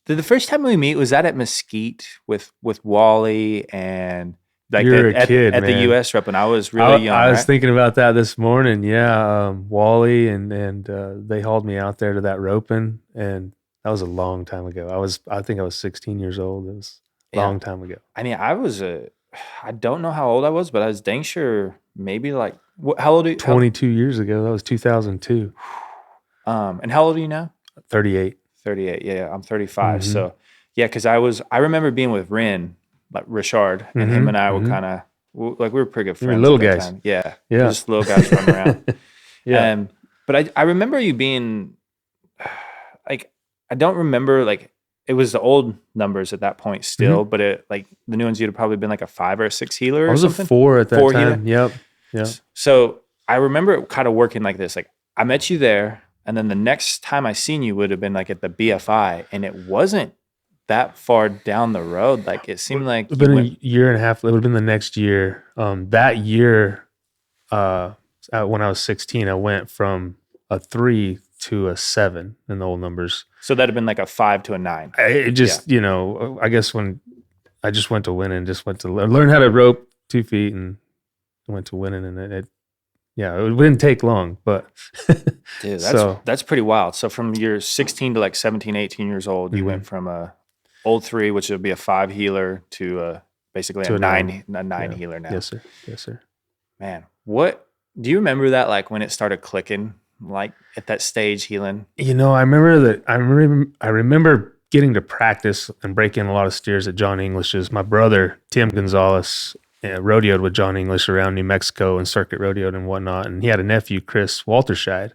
The first time we meet, was that at Mesquite with Wally and like You're a kid, at the man. US rep when I was really young, I was right? thinking about that this morning. Yeah, Wally and they hauled me out there to that roping, and that was a long time ago. I think I was 16 years old. It was a Yeah. long time ago. I mean, I don't know how old I was, but I was dang sure maybe like, how old are you? 22 years ago. That was 2002. And how old are you now? 38. 38. Yeah, I'm 35. Mm-hmm. So yeah, because I remember being with Rin, like Richard, and him and I were kind of like, we were pretty good You were friends little at that guys. time. Yeah. Yeah. Just little guys running around. Yeah. But I remember you being like, I don't remember, like, it was the old numbers at that point still, but it, like, the new ones, you'd have probably been like a 5 or a 6 healer I or was something. a 4 at that 4 time. healer. Yep. So I remember it kind of working like this. Like, I met you there, and then the next time I seen you would have been like at the BFI, and it wasn't that far down the road. Like, it seemed like It would have been a year and a half. It would have been the next year. That year, when I was 16, I went from a 3 to a 7 in the old numbers. So that'd have been like a 5 to a 9. It just, I guess when I just went to winning, just went to learn how to rope 2 feet and went to winning, and it didn't take long, but dude, that's pretty wild. So from your 16 to like 17, 18 years old, you went from a old 3, which would be a 5 healer, to basically a 9 healer now. Yes, sir. Man, what do you remember that, like, when it started clicking, like at that stage healing? I remember getting to practice and breaking a lot of steers at John English's. My brother, Tim Gonzalez, rodeoed with John English around New Mexico and circuit rodeoed and whatnot. And he had a nephew, Chris Walterscheid.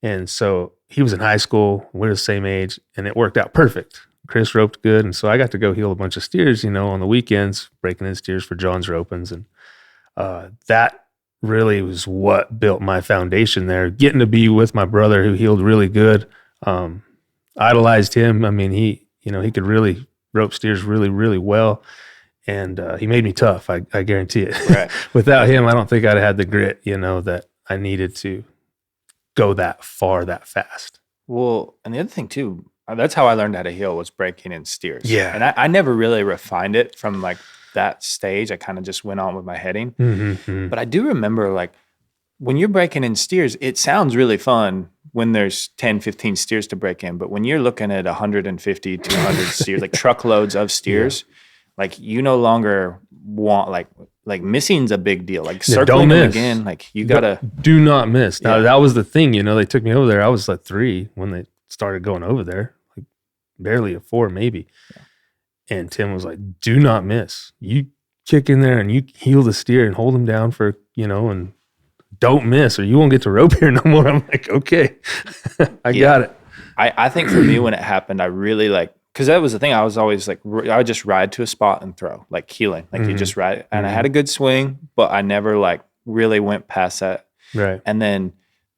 And so he was in high school. We're the same age, and it worked out perfect. Chris roped good. And so I got to go heal a bunch of steers, on the weekends, breaking in steers for John's ropings. And that really was what built my foundation there. Getting to be with my brother who healed really good. Idolized him. I mean, he could really rope steers really, really well. And he made me tough. I guarantee it. Right. Without him, I don't think I'd have had the grit, that I needed to go that far, that fast. Well, and the other thing too, that's how I learned how to heel, was breaking in steers. Yeah. And I never really refined it from like that stage. I kind of just went on with my heading. But I do remember, like, when you're breaking in steers, it sounds really fun when there's 10, 15 steers to break in. But when you're looking at 150, 200 steers, like truckloads of steers, like, you no longer want, like missing's a big deal. Like, circling them again, like, you gotta do not miss. Now that was the thing, they took me over there. I was like 3 when they started going over there, like barely a 4 maybe. And Tim was like, do not miss. You kick in there and you heel the steer and hold him down for, and don't miss or you won't get to rope here no more. I'm like, okay, I got it. I think for me, when it happened, I really, like, because that was the thing. I was always like, I would just ride to a spot and throw, like healing. Like, you just ride. And I had a good swing, but I never, like, really went past that. Right. And then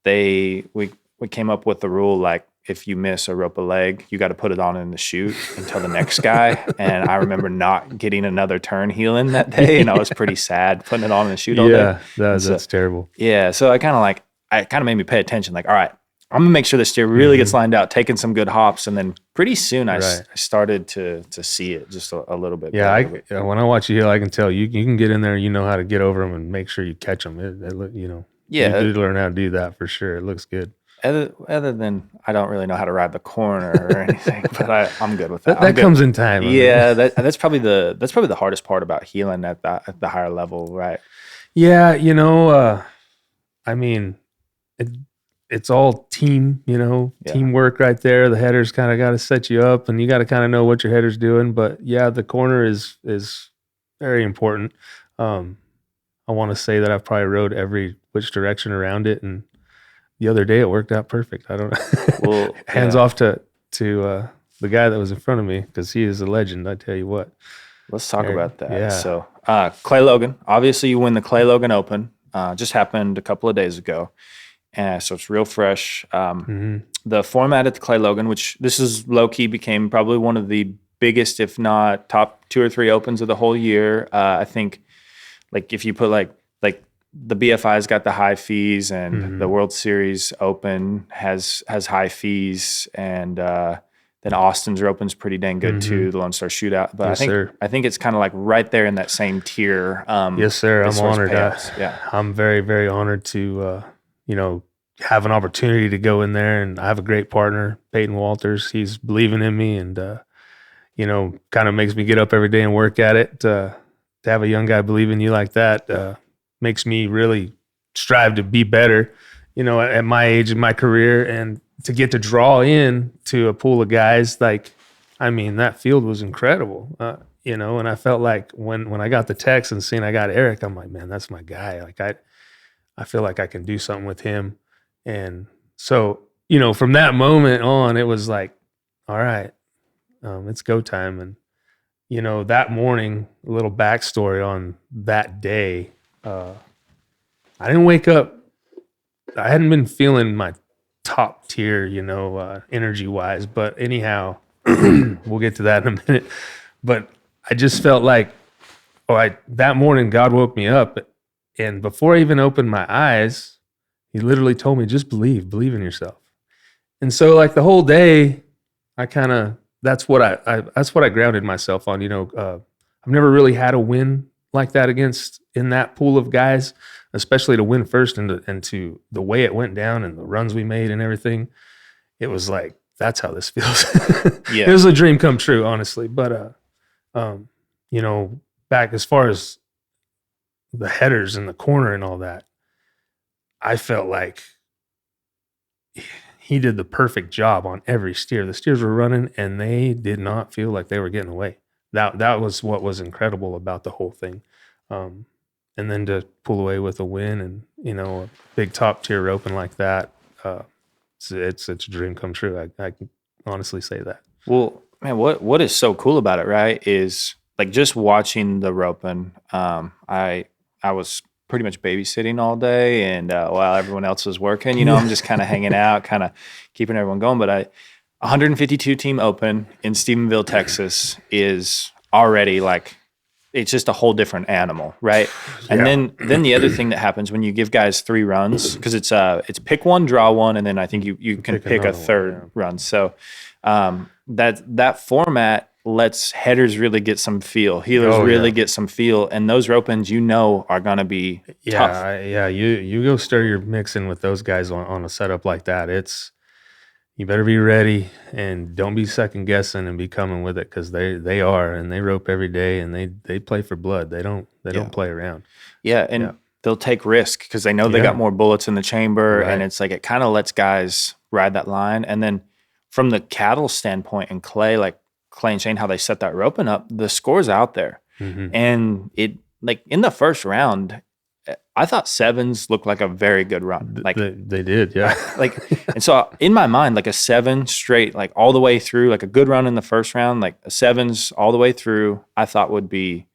we came up with the rule, like, if you miss or rope a leg, you got to put it on in the chute until the next guy. And I remember not getting another turn healing that day. And I was pretty sad putting it on in the chute all day. Yeah, that's terrible. Yeah. So it kind of made me pay attention. Like, all right, I'm gonna make sure the steer really gets lined out, taking some good hops. And then pretty soon I started to see it just a little bit. Yeah. When I watch you heel, I can tell you can get in there, how to get over them and make sure you catch them. You did learn how to do that for sure. It looks good. Other than I don't really know how to ride the corner or anything, but I'm good with that. That comes in time. Yeah, that's probably the hardest part about healing at the higher level, right? Yeah, I mean, it's all team, teamwork right there. The header's kind of got to set you up, and you got to kind of know what your header's doing. But yeah, the corner is very important. I want to say that I've probably rode every which direction around it, and the other day it worked out perfect. I don't know. Well, hands off to the guy that was in front of me, because he is a legend. I tell you what. Let's talk about that. Yeah. So Clay Logan, obviously you win the Clay Logan Open. Just happened a couple of days ago. So it's real fresh. The format at the Clay Logan, which this is low-key, became probably one of the biggest, if not top 2 or 3 opens of the whole year. I think, like, if you put like the BFI's got the high fees, and the World Series Open has high fees, and Then Austin's roping's pretty dang good too, the Lone Star Shootout. But I think it's kind of like right there in that same tier. Yes, sir. I'm honored. Yeah, I'm very, very honored to have an opportunity to go in there, and I have a great partner, Peyton Walters. He's believing in me, and kind of makes me get up every day and work at it. To have a young guy believe in you like that makes me really strive to be better. At my age in my career, and to get to draw in to a pool of guys, that field was incredible, and I felt like when I got the text and seeing I got Erich, I'm like, man, that's my guy. Like I feel like I can do something with him. And so, from that moment on, it was like, all right, it's go time. And, that morning, a little backstory on that day, I didn't wake up. I hadn't been feeling my top tier, energy wise, but anyhow, we'll get to that in a minute. But I just felt like, that morning God woke me up, and before I even opened my eyes, he literally told me, just believe in yourself. And so like the whole day, that's what I grounded myself on. I've never really had a win like that in that pool of guys, especially to win first and to the way it went down and the runs we made and everything. It was like, that's how this feels. Yeah. It was a dream come true, honestly. But, back as far as the headers in the corner and all that, I felt like he did the perfect job on every steer. The steers were running and they did not feel like they were getting away. That was what was incredible about the whole thing. And then to pull away with a win and, a big top tier roping like that, it's a dream come true. I can honestly say that. Well, man, what is so cool about it, right, is like just watching the roping. I was pretty much babysitting all day, and while everyone else was working, I'm just kind of hanging out, kind of keeping everyone going. But 152 team Open in Stephenville, Texas is already like, it's just a whole different animal, right? And then the other thing that happens when you give guys 3 runs, because it's pick one, draw one, and then I think you can pick a third run. So that format lets headers really get some feel, healers get some feel, and those ropings are going to be tough. You go stir your mix in with those guys on a setup like that. You better be ready and don't be second guessing and be coming with it, because they are, and they rope every day, and they play for blood. They don't play around. Yeah, and they'll take risk because they know they got more bullets in the chamber, right. And it's like it kind of lets guys ride that line. And then from the cattle standpoint and Clay and Shane, how they set that roping up, the score's out there. Mm-hmm. And it, like in the first round, I thought 7s looked like a very good run. Like they did, yeah. And so in my mind, like a 7 straight, like all the way through, like a good run in the first round, like a 7s all the way through, I thought would be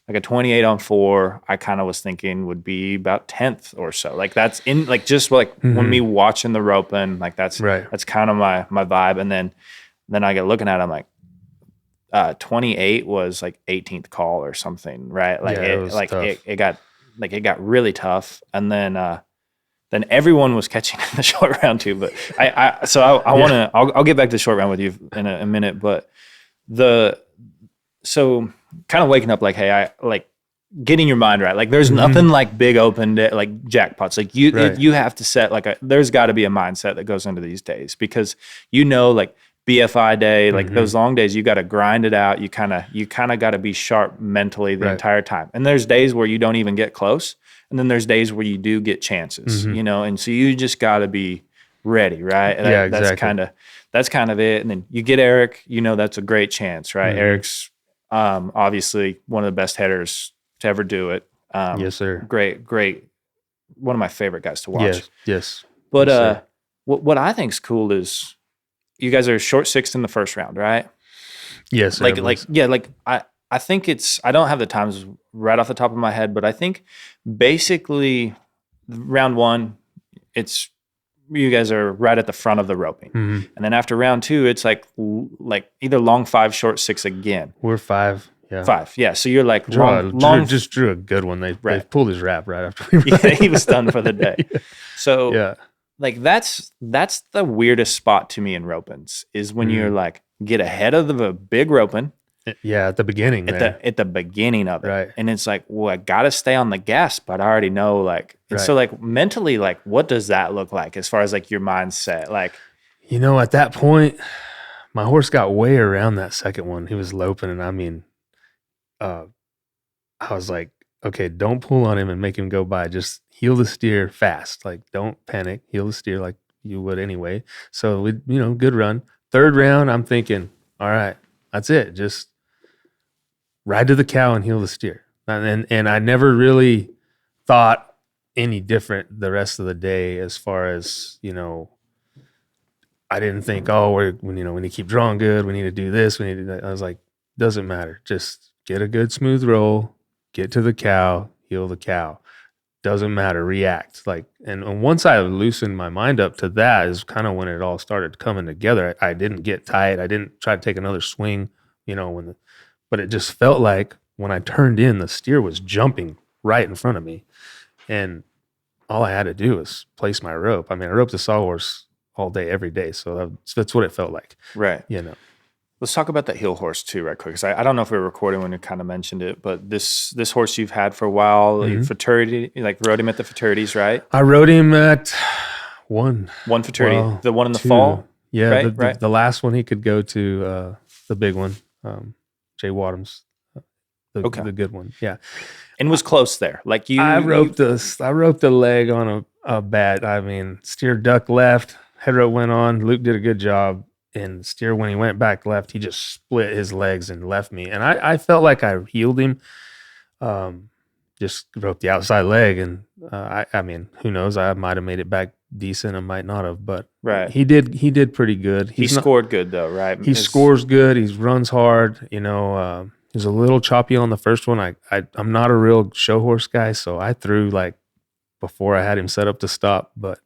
like a 28 on 4. I kind of was thinking would be about 10th or so. Like that's in like just like when me watching the roping, like that's kind of my vibe. And then I get looking at it, I'm like, 28 was like 18th call or something, right? Like it got really tough, and then everyone was catching in the short round too. But I'll get back to the short round with you in a minute. But so kind of waking up like, hey, I like getting your mind right. Like there's nothing like big open like jackpots. Like you have to set like there's got to be a mindset that goes into these days, because like BFI day, like those long days, you got to grind it out. You kind of got to be sharp mentally the entire time. And there's days where you don't even get close. And then there's days where you do get chances, and so you just got to be ready. Right. Exactly. That's kind of it. And then you get Erich, that's a great chance, right? Erich's obviously one of the best headers to ever do it. Yes, sir. Great. One of my favorite guys to watch. Yes. But yes, what I think is cool is, you guys are short 6th in the first round, right? Yes. I think I don't have the times right off the top of my head, but I think basically round 1, it's you guys are right at the front of the roping. And then after round 2, it's like either long 5, short 6 again. We're 5. Yeah. 5. Yeah. So you're like long just drew a good one. They pulled his wrap right after we he was done for the day. So like that's the weirdest spot to me in ropings is when you're like get ahead of the big roping. Yeah, at the beginning at the beginning of it. Right. And it's like, well, I got to stay on the gas, but I already know like, and so like mentally, like what does that look like as far as like your mindset? Like, at that point, my horse got way around that second one. He was loping, and I mean, I was like, okay, don't pull on him and make him go by. Just heel the steer fast. Like, don't panic. Heel the steer like you would anyway. So we, good run. Third round, I'm thinking, all right, that's it. Just ride to the cow and heel the steer. And I never really thought any different the rest of the day as far as, I didn't think, we need to keep drawing good. We need to do this. We need to do that. I was like, doesn't matter. Just get a good smooth roll, get to the cow, heel the cow. Doesn't matter. React. Like, and once I loosened my mind up to that is kind of when it all started coming together. I didn't get tight. I didn't try to take another swing, but it just felt like when I turned in, the steer was jumping right in front of me. And all I had to do was place my rope. I mean, I roped a sawhorse all day, every day. So that's what it felt like. Right. Let's talk about that heel horse too, right quick. Because I don't know if we were recording when you kind of mentioned it, but this horse you've had for a while, futurity, like rode him at the futurities, right? I rode him at one futurity, the one in the two. fall. Yeah, right? The last one he could go to, the big one, Jay Wadham's, the good one. Yeah, and was close there. Like I roped the leg on a bat. I mean, steer duck left, head rope went on. Luke did a good job. And steer, when he went back left, he just split his legs and left me. And I felt like I healed him. Just roped the outside leg. And I mean, who knows? I might have made it back decent. I might not have. But he did pretty good. He scored good, though, right? He scores good. He runs hard. He was a little choppy on the first one. I'm not a real show horse guy, so I threw like before I had him set up to stop. But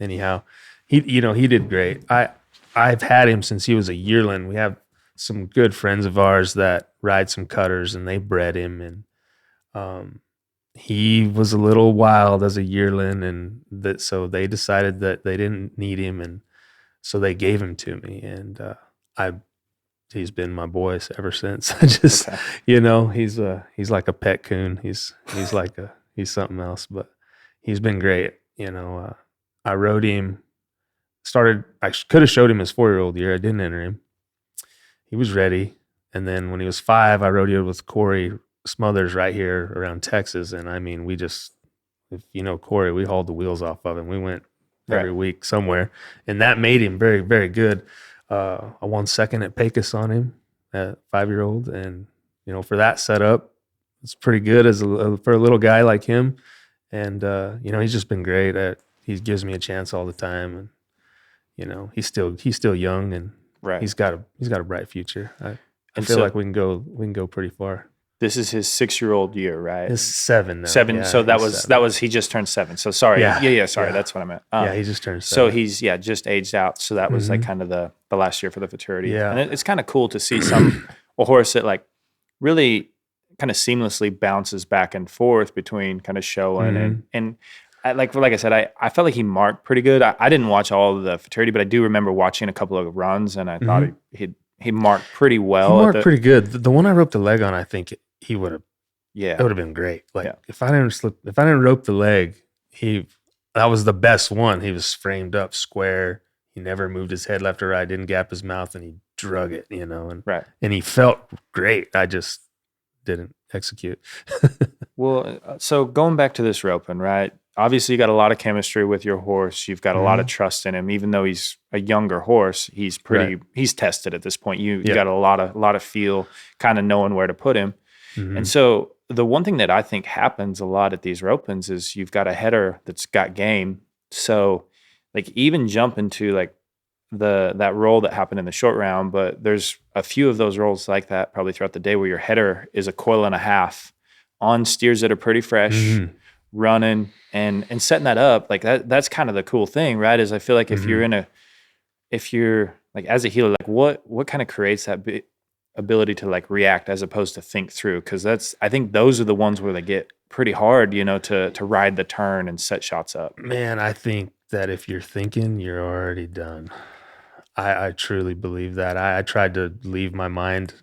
anyhow, he did great. I've had him since he was a yearling. We have some good friends of ours that ride some cutters, and they bred him. And he was a little wild as a yearling, and so they decided that they didn't need him, and so they gave him to me. And he's been my boy ever since. He's like a pet coon. He's something else, but he's been great. I rode him. I could have showed him his 4-year-old year. I didn't enter him. He was ready. And then when he was 5, I rodeoed with Corey Smothers right here around Texas. And I mean, if you know Corey, we hauled the wheels off of him. We went every week somewhere. And that made him very, very good. I won second at Pecos on him at 5-year-old. And, for that setup, it's pretty good for a little guy like him. And, he's just been great. He gives me a chance all the time. And, he's still young, and he's got a bright future. I feel like we can go pretty far. This is his 6-year-old year, right? He's 7 now. 7. Yeah, so that was he just turned 7. So sorry. Yeah. Sorry, that's what I meant. He just turned 7. So he's just aged out. So that was like kind of the last year for the futurity. Yeah, and it's kind of cool to see a horse that like really kind of seamlessly bounces back and forth between kind of showing and. Like I said, I felt like he marked pretty good. I didn't watch all of the futurity, but I do remember watching a couple of runs, and I thought he marked pretty well. He marked pretty good. The one I roped the leg on, I think he would have. Yeah, it would have been great. Like if I didn't rope the leg, that was the best one. He was framed up square. He never moved his head left or right. Didn't gap his mouth, and he drug it. And he felt great. I just didn't execute. Well, so going back to this roping, right? Obviously, you got a lot of chemistry with your horse. You've got a lot of trust in him, even though he's a younger horse. He's he's tested at this point. You got a lot of feel, kind of knowing where to put him. And so the one thing that I think happens a lot at these ropings is you've got a header that's got game. So like even jump into like that roll that happened in the short round, but there's a few of those rolls like that probably throughout the day where your header is a coil and a half on steers that are pretty fresh, running and setting that up. Like that's kind of the cool thing, right? Is I feel like if you're like as a healer, like what kind of creates that ability to like react as opposed to think through? Because I think those are the ones where they get pretty hard, to ride the turn and set shots up. Man, I think that if you're thinking, you're already done. I truly believe that. I tried to leave my mind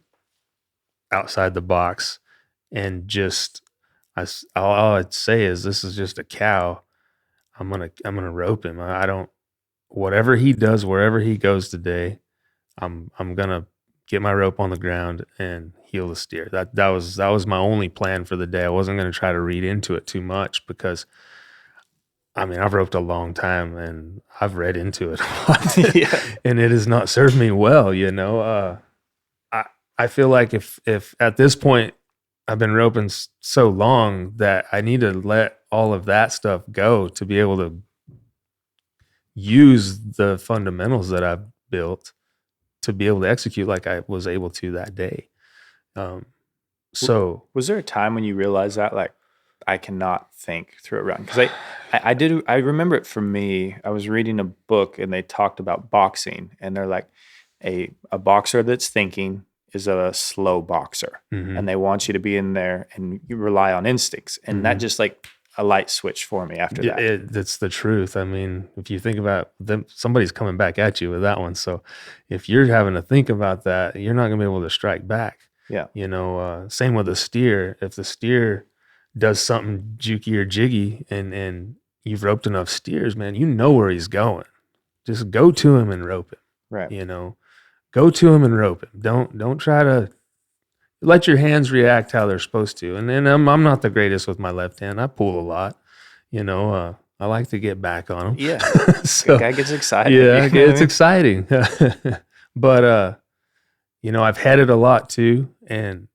outside the box and just, all I'd say is, this is just a cow. I'm gonna rope him. I don't, whatever he does, wherever he goes today, I'm gonna get my rope on the ground and heel the steer. That was my only plan for the day. I wasn't gonna try to read into it too much, because I mean, I've roped a long time and I've read into it a lot. Yeah. And it has not served me well, I feel like if at this point I've been roping so long that I need to let all of that stuff go to be able to use the fundamentals that I've built to be able to execute like I was able to that day. So was there a time when you realized that, like, I cannot think through a run? Because I remember it for me. I was reading a book and they talked about boxing, and they're like, a boxer that's thinking is a slow boxer, and they want you to be in there and you rely on instincts, and that just like a light switch for me after that. That's the truth. I mean, if you think about them, somebody's coming back at you with that one. So if you're having to think about that, you're not going to be able to strike back. Yeah. Same with a steer. If the steer does something jukey or jiggy and you've roped enough steers, man, you know where he's going. Just go to him and rope him. Right. Go to him and rope him. Don't try to let your hands react how they're supposed to. And then I'm not the greatest with my left hand. I pull a lot. I like to get back on them. Yeah. So the guy gets excited. yeah, it's exciting. But I've headed a lot too, and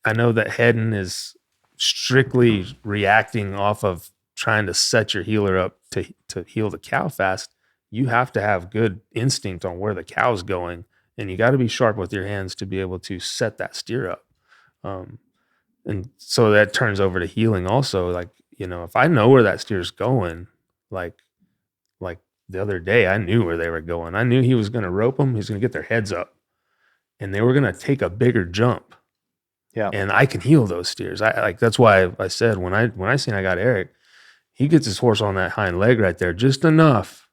I know that heading is strictly reacting off of trying to set your heeler up to heel the cow fast. You have to have good instinct on where the cow's going, and you got to be sharp with your hands to be able to set that steer up. And so that turns over to heeling also. Like, if I know where that steer's going, like the other day, I knew where they were going. I knew he was going to rope them. He was going to get their heads up, and they were going to take a bigger jump. Yeah. And I can heel those steers. That's why I said when I seen I got Erich, he gets his horse on that hind leg right there just enough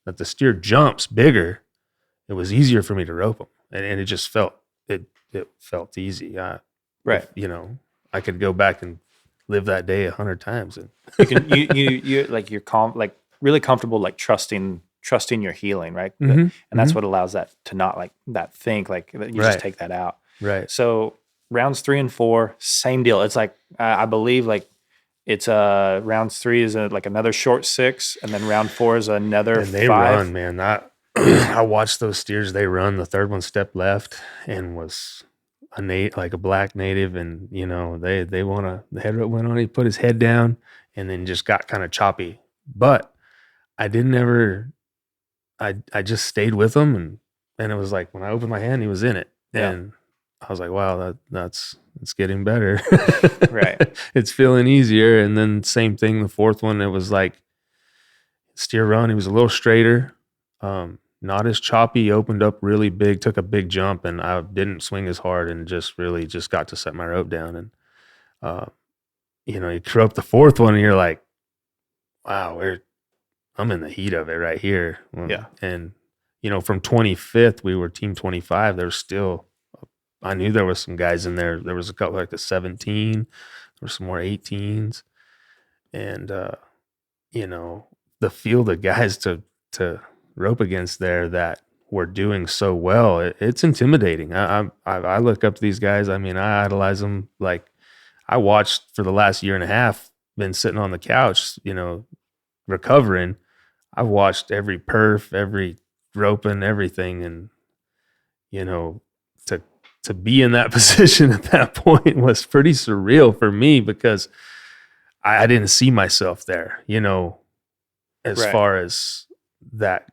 that the steer jumps bigger. It was easier for me to rope him, and it just felt easy. Right. I could go back and live that day 100 times. And you're like, like really comfortable, like trusting your healing, right? And that's what allows that to not like that think, like you just take that out. Right. So rounds 3 and 4, same deal. It's like, I believe like it's rounds 3 is like another short 6, and then round 4 is another 5. And they run, man. I watched those steers. They run. The third one stepped left and was like a black native, and the head rope went on. He put his head down and then just got kind of choppy. But I didn't ever. I just stayed with him, and it was like when I opened my hand, he was in it, and I was like, wow, it's getting better. Right. It's feeling easier. And then same thing, the fourth one, it was like steer run. He was a little straighter. Not as choppy, opened up really big, took a big jump, and I didn't swing as hard, and just got to set my rope down. And, you throw up the fourth one and you're like, wow, I'm in the heat of it right here. Yeah. And, from 25th, we were team 25. There's still, I knew there was some guys in there. There was a couple like the 17, there were some more 18s, and, the field of guys to rope against there that were doing so well, it's intimidating. I look up to these guys. I mean, I idolize them. Like, I watched for the last year and a half, been sitting on the couch, recovering. I've watched every perf, every roping, everything, and to be in that position at that point was pretty surreal for me, because I didn't see myself there, as Right. far as that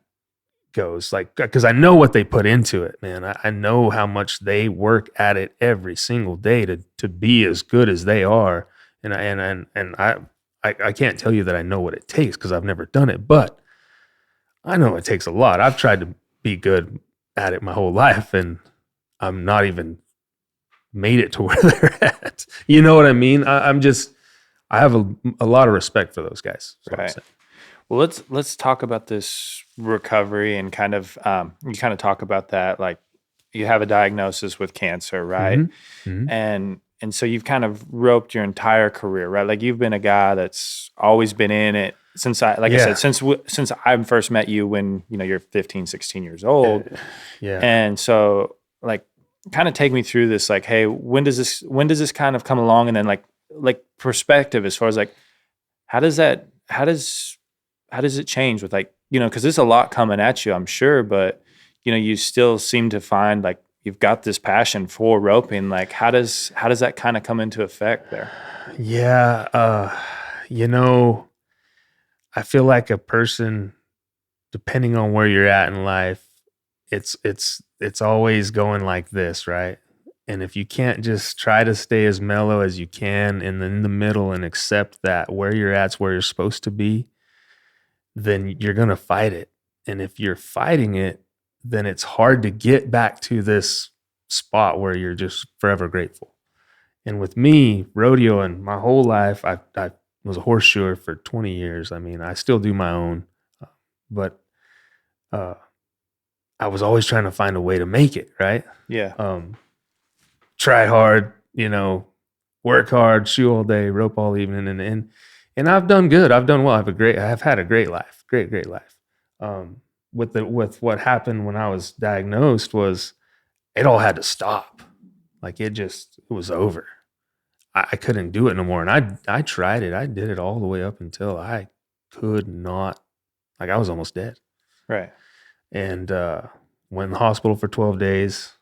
goes, like, because I know what they put into it, man. I know how much they work at it every single day to be as good as they are, and I can't tell you that I know what it takes, because I've never done it, but I know it takes a lot. I've tried to be good at it my whole life, and I'm not even made it to where they're at. You know what I mean? I have a lot of respect for those guys. Right. Well, let's talk about this recovery and kind of you kind of talk about that, like you have a diagnosis with cancer, right? And so you've kind of roped your entire career, right? Like you've been a guy that's always been in it since I said, since I first met you when, you're 15, 16 years old. Yeah. And so like kind of take me through this, like, hey, when does this kind of come along? And then like perspective as far as like, how does it change with like, because there's a lot coming at you, I'm sure, but you still seem to find like you've got this passion for roping. Like how does that kind of come into effect there? Yeah. I feel like a person, depending on where you're at in life, it's always going like this, right? And if you can't just try to stay as mellow as you can and then in the middle and accept that where you're at's where you're supposed to be, then you're going to fight it. And if you're fighting it, then it's hard to get back to this spot where you're just forever grateful. And with me, rodeoing my whole life, I was a horseshoer for 20 years. I mean, I still do my own, but I was always trying to find a way to make it, right? Yeah. Try hard, work hard, shoe all day, rope all evening, and I've done good. I've done well. I've had a great life, great life. With what happened when I was diagnosed was it all had to stop. Like it was over. I couldn't do it no more. And I tried it. I did it all the way up until I could not, like I was almost dead. Right. And went in the hospital for 12 days,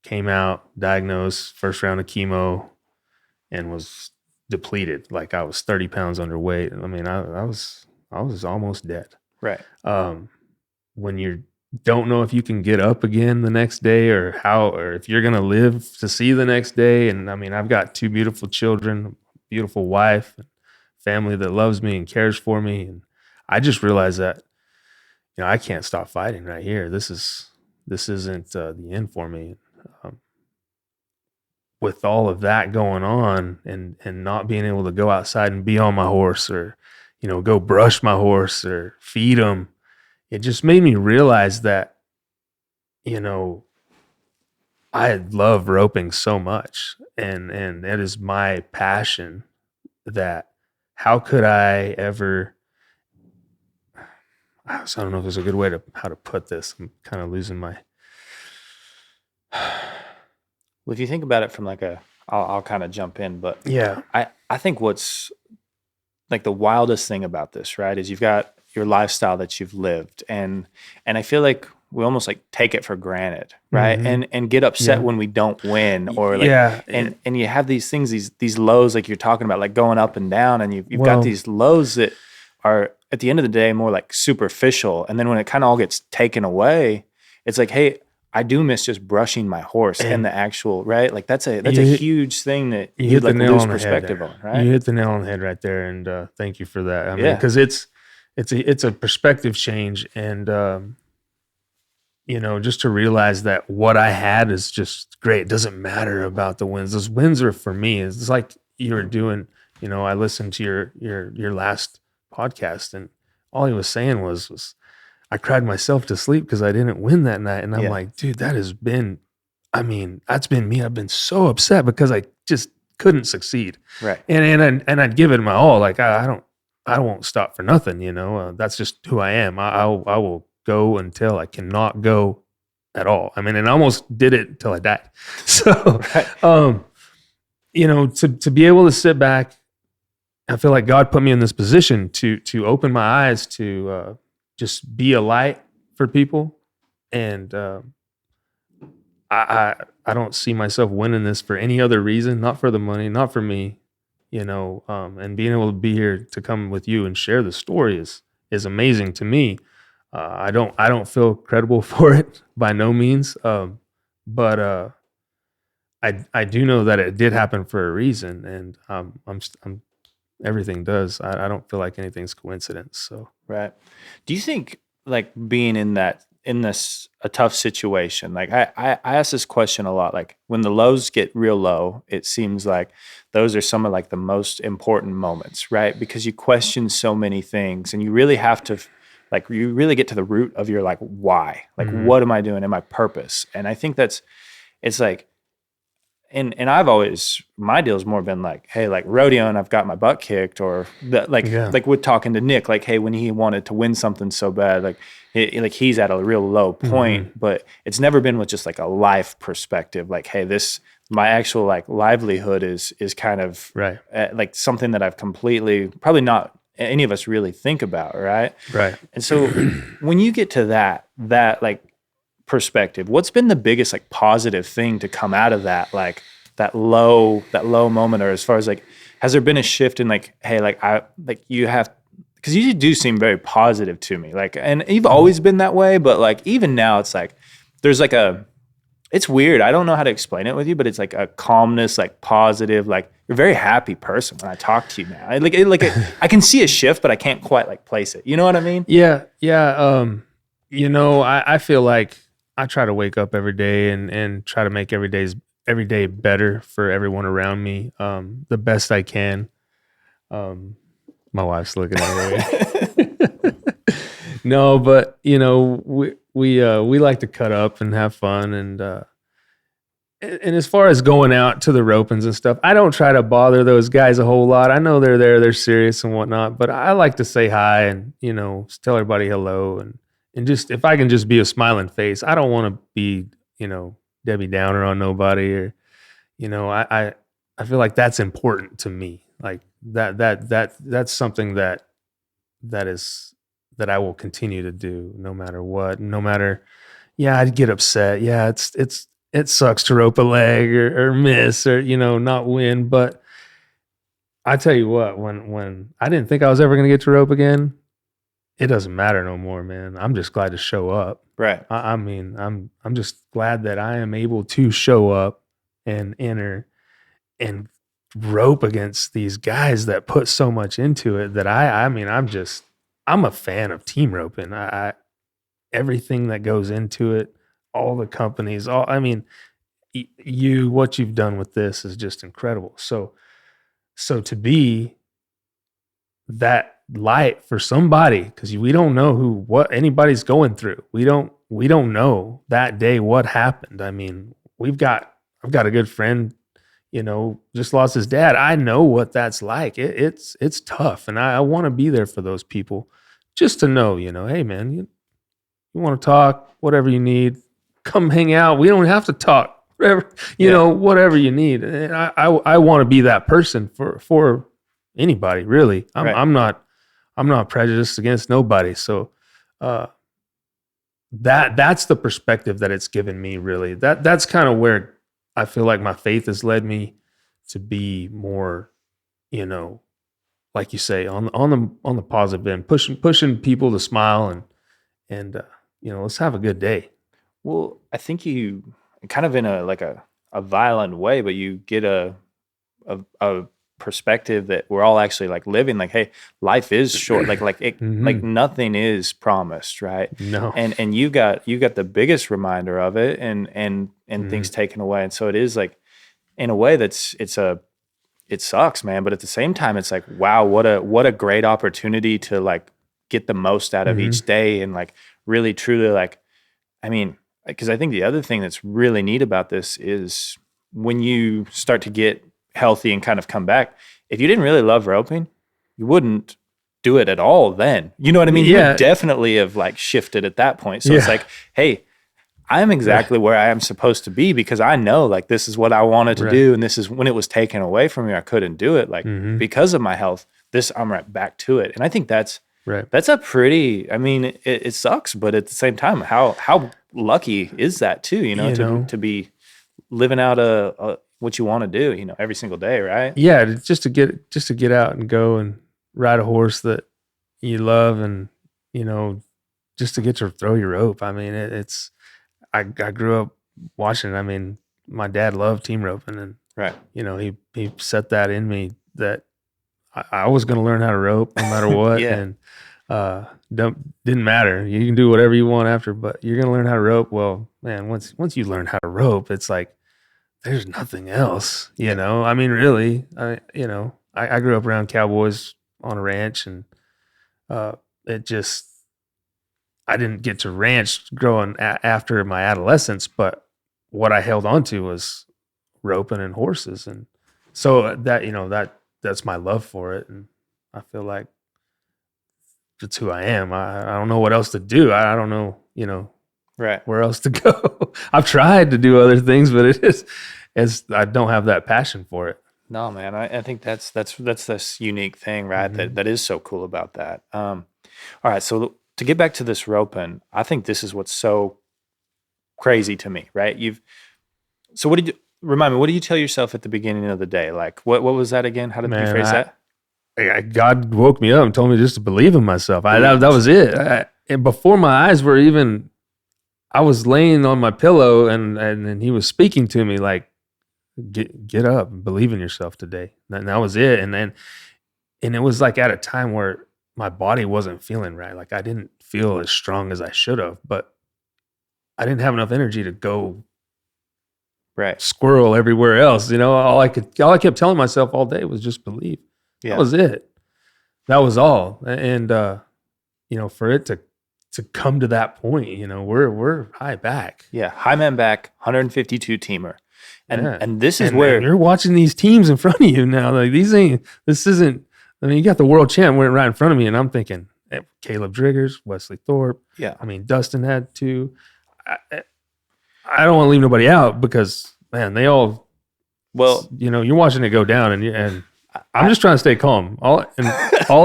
came out, diagnosed, first round of chemo, and was depleted. Like I was 30 pounds underweight. I mean, I was almost dead. Right. When you don't know if you can get up again the next day or if you're going to live to see the next day. And I mean, I've got 2 beautiful children, beautiful wife, family that loves me and cares for me. And I just realized that, I can't stop fighting right here. This isn't the end for me. With all of that going on and not being able to go outside and be on my horse or, go brush my horse or feed him, it just made me realize that, I love roping so much and that is my passion, that how could I ever, so I don't know if there's a good way how to put this. I'm kind of losing my. Well, if you think about it from like I'll kind of jump in, but Yeah. I think what's like the wildest thing about this, right, is you've got your lifestyle that you've lived, and I feel like we almost like take it for granted, right? And get upset when we don't win, or like, and you have these things, these lows, like you're talking about, like going up and down, and you've got these lows that are at the end of the day more like superficial, and then when it kind of all gets taken away, it's like, hey, I do miss just brushing my horse and the actual, right? Like that's a huge thing that you like lose perspective on, right? You hit the nail on the head right there, and thank you for that. I mean, because it's a perspective change, and just to realize that what I had is just great. It doesn't matter about the wins. Those wins are for me. It's like you were doing. I listened to your last podcast, and all he was saying was I cried myself to sleep because I didn't win that night. And I'm like, dude, that's been me. I've been so upset because I just couldn't succeed. Right. And I'd give it my all. Like I won't stop for nothing. That's just who I am. I will go until I cannot go at all. I mean, and I almost did it until I died. So, to be able to sit back, I feel like God put me in this position to open my eyes to just be a light for people. And I don't see myself winning this for any other reason, not for the money, not for me, and being able to be here to come with you and share the story is amazing to me. I don't feel credible for it by no means. But I do know that it did happen for a reason, and I'm everything does. I don't feel like anything's coincidence. So right. Do you think like being in that in a tough situation, like I ask this question a lot, like when the lows get real low, it seems like those are some of like the most important moments, right? Because you question so many things and you really have to, like, you really get to the root of your like why, like what am I doing in my purpose? And I think it's like, and I've always, my deal's more been like, hey, like rodeo and I've got my butt kicked, or that, like with talking to Nick, like, hey, when he wanted to win something so bad, like like he's at a real low point, but it's never been with just like a life perspective. Like, hey, my actual like livelihood is kind of right, like something that I've completely, probably not any of us really think about. Right. And so when you get to that like perspective, what's been the biggest like positive thing to come out of that, like that low moment, or as far as like, has there been a shift in like, hey, like you have, because you do seem very positive to me, like, and you've always been that way, but like even now it's like there's like it's weird, I don't know how to explain it with you, but it's like a calmness, like positive, like you're a very happy person when I talk to you now. I can see a shift, but I can't quite like place it, you know what I mean? Yeah. I feel like I try to wake up every day and try to make every day better for everyone around me, the best I can. My wife's looking at me. No, but we like to cut up and have fun, and as far as going out to the ropings and stuff, I don't try to bother those guys a whole lot. I know they're there, they're serious and whatnot, but I like to say hi and tell everybody hello, and just, if I can just be a smiling face. I don't want to be, Debbie Downer on nobody, or, I feel like that's important to me. Like that's something that I will continue to do no matter what, no matter, I'd get upset. Yeah. It sucks to rope a leg or miss or, not win. But I tell you what, when I didn't think I was ever going to get to rope again, it doesn't matter no more, man. I'm just glad to show up. Right. I mean, I'm just glad that I am able to show up and enter and rope against these guys that put so much into it, that I'm a fan of team roping. Everything that goes into it, all the companies, what you've done with this is just incredible. So to be that light for somebody, because we don't know what anybody's going through. We don't know that day what happened. I mean, I've got a good friend, just lost his dad. I know what that's like. It's tough, and I want to be there for those people, just to know, hey man, you want to talk, whatever you need, come hang out. We don't have to talk, whatever, whatever you need. And I want to be that person for anybody, really. I'm not prejudiced against nobody. So that's the perspective that it's given me, really. That's kind of where I feel like my faith has led me to be more, like you say, on the positive end, pushing people to smile and let's have a good day. Well, I think you kind of in a violent way, but you get a perspective that we're all actually like living, like, hey, life is short, like like nothing is promised, right? No. And you got the biggest reminder of it, and things taken away. And so it is like, in a way, it sucks, man, but at the same time it's like, wow, what a great opportunity to like get the most out of each day, and like really truly, like, I mean, because I think the other thing that's really neat about this is when you start to get healthy and kind of come back, if you didn't really love roping, you wouldn't do it at all then. You know what I mean? You would definitely have like shifted at that point. So it's like, hey, I'm exactly where I am supposed to be, because I know like this is what I wanted to do, and this is when it was taken away from me, I couldn't do it. Like because of my health, I'm right back to it. And I think that's a pretty, I mean, it sucks, but at the same time, how lucky is that too, to be living out what you want to do, every single day, right? Yeah, just to get out and go and ride a horse that you love, and just to get to throw your rope. I mean, I grew up watching it. I mean, my dad loved team roping, and he set that in me that I was going to learn how to rope no matter what. And Didn't matter. You can do whatever you want after, but you're gonna learn how to rope. Well, man, once you learn how to rope, it's like there's nothing else. You know, I mean, really, I grew up around cowboys on a ranch, and it just I didn't get to ranch growing after my adolescence, but what I held on to was roping and horses, and so that's my love for it, and I feel like it's who I am. I don't know what else to do. I don't know, Right. where else to go. I've tried to do other things, but I don't have that passion for it. No, man. I think that's this unique thing, right? That is so cool about that. All right. So to get back to this roping, I think this is what's so crazy to me, right? So what did you remind me? What did you tell yourself at the beginning of the day? Like, what was that again? How did you phrase that? God woke me up and told me just to believe in myself. That was it. And before my eyes were even, I was laying on my pillow and he was speaking to me like, get up and believe in yourself today. And that was it. And it was like at a time where my body wasn't feeling right. Like I didn't feel as strong as I should have, but I didn't have enough energy to go squirrel everywhere else. All I kept telling myself all day was just believe. Yeah. That was it. That was all. And, for it to come to that point, we're high back. Yeah. High man back, 152 teamer. And this is where you're watching these teams in front of you now. Like this isn't, you got the world champ right in front of me, and I'm thinking Caleb Driggers, Wesley Thorpe. Yeah. Dustin had two. I don't want to leave nobody out because, man, they all, you're watching it go down and I'm just trying to stay calm. All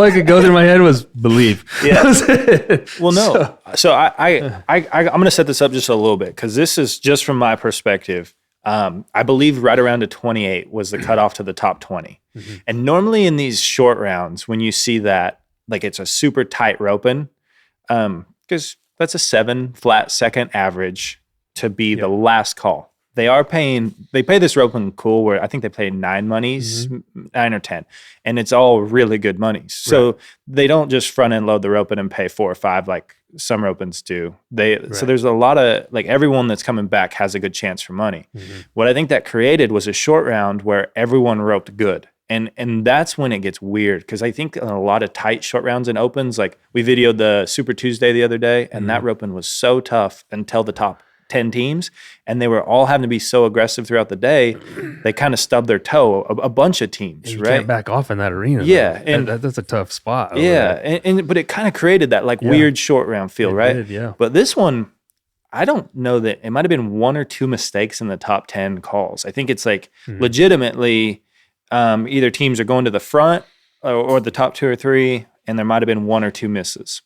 I could go through my head was believe. Yeah. Well, no. So I'm going to set this up just a little bit because this is just from my perspective. I believe right around a 28 was the cutoff to the top 20. Mm-hmm. And normally in these short rounds, when you see that, like it's a super tight roping, because that's a 7 flat second average to be the last call. They pay this roping cool where I think they pay 9 monies, 9 or 10, and it's all really good monies. So they don't just front end load the roping and pay 4 or 5 like some ropings do. So there's a lot of like everyone that's coming back has a good chance for money. Mm-hmm. What I think that created was a short round where everyone roped good. And that's when it gets weird because I think in a lot of tight short rounds and opens, like we videoed the Super Tuesday the other day, and that roping was so tough until the top 10 teams, and they were all having to be so aggressive throughout the day, they kind of stubbed their toe, a bunch of teams, you can't back off in that arena. Yeah. And that's a tough spot. Yeah. But it kind of created that like weird short round feel, right? Did, yeah. But this one, I don't know that it might've been 1 or 2 mistakes in the top 10 calls. I think it's like legitimately either teams are going to the front or the top 2 or 3, and there might've been 1 or 2 misses.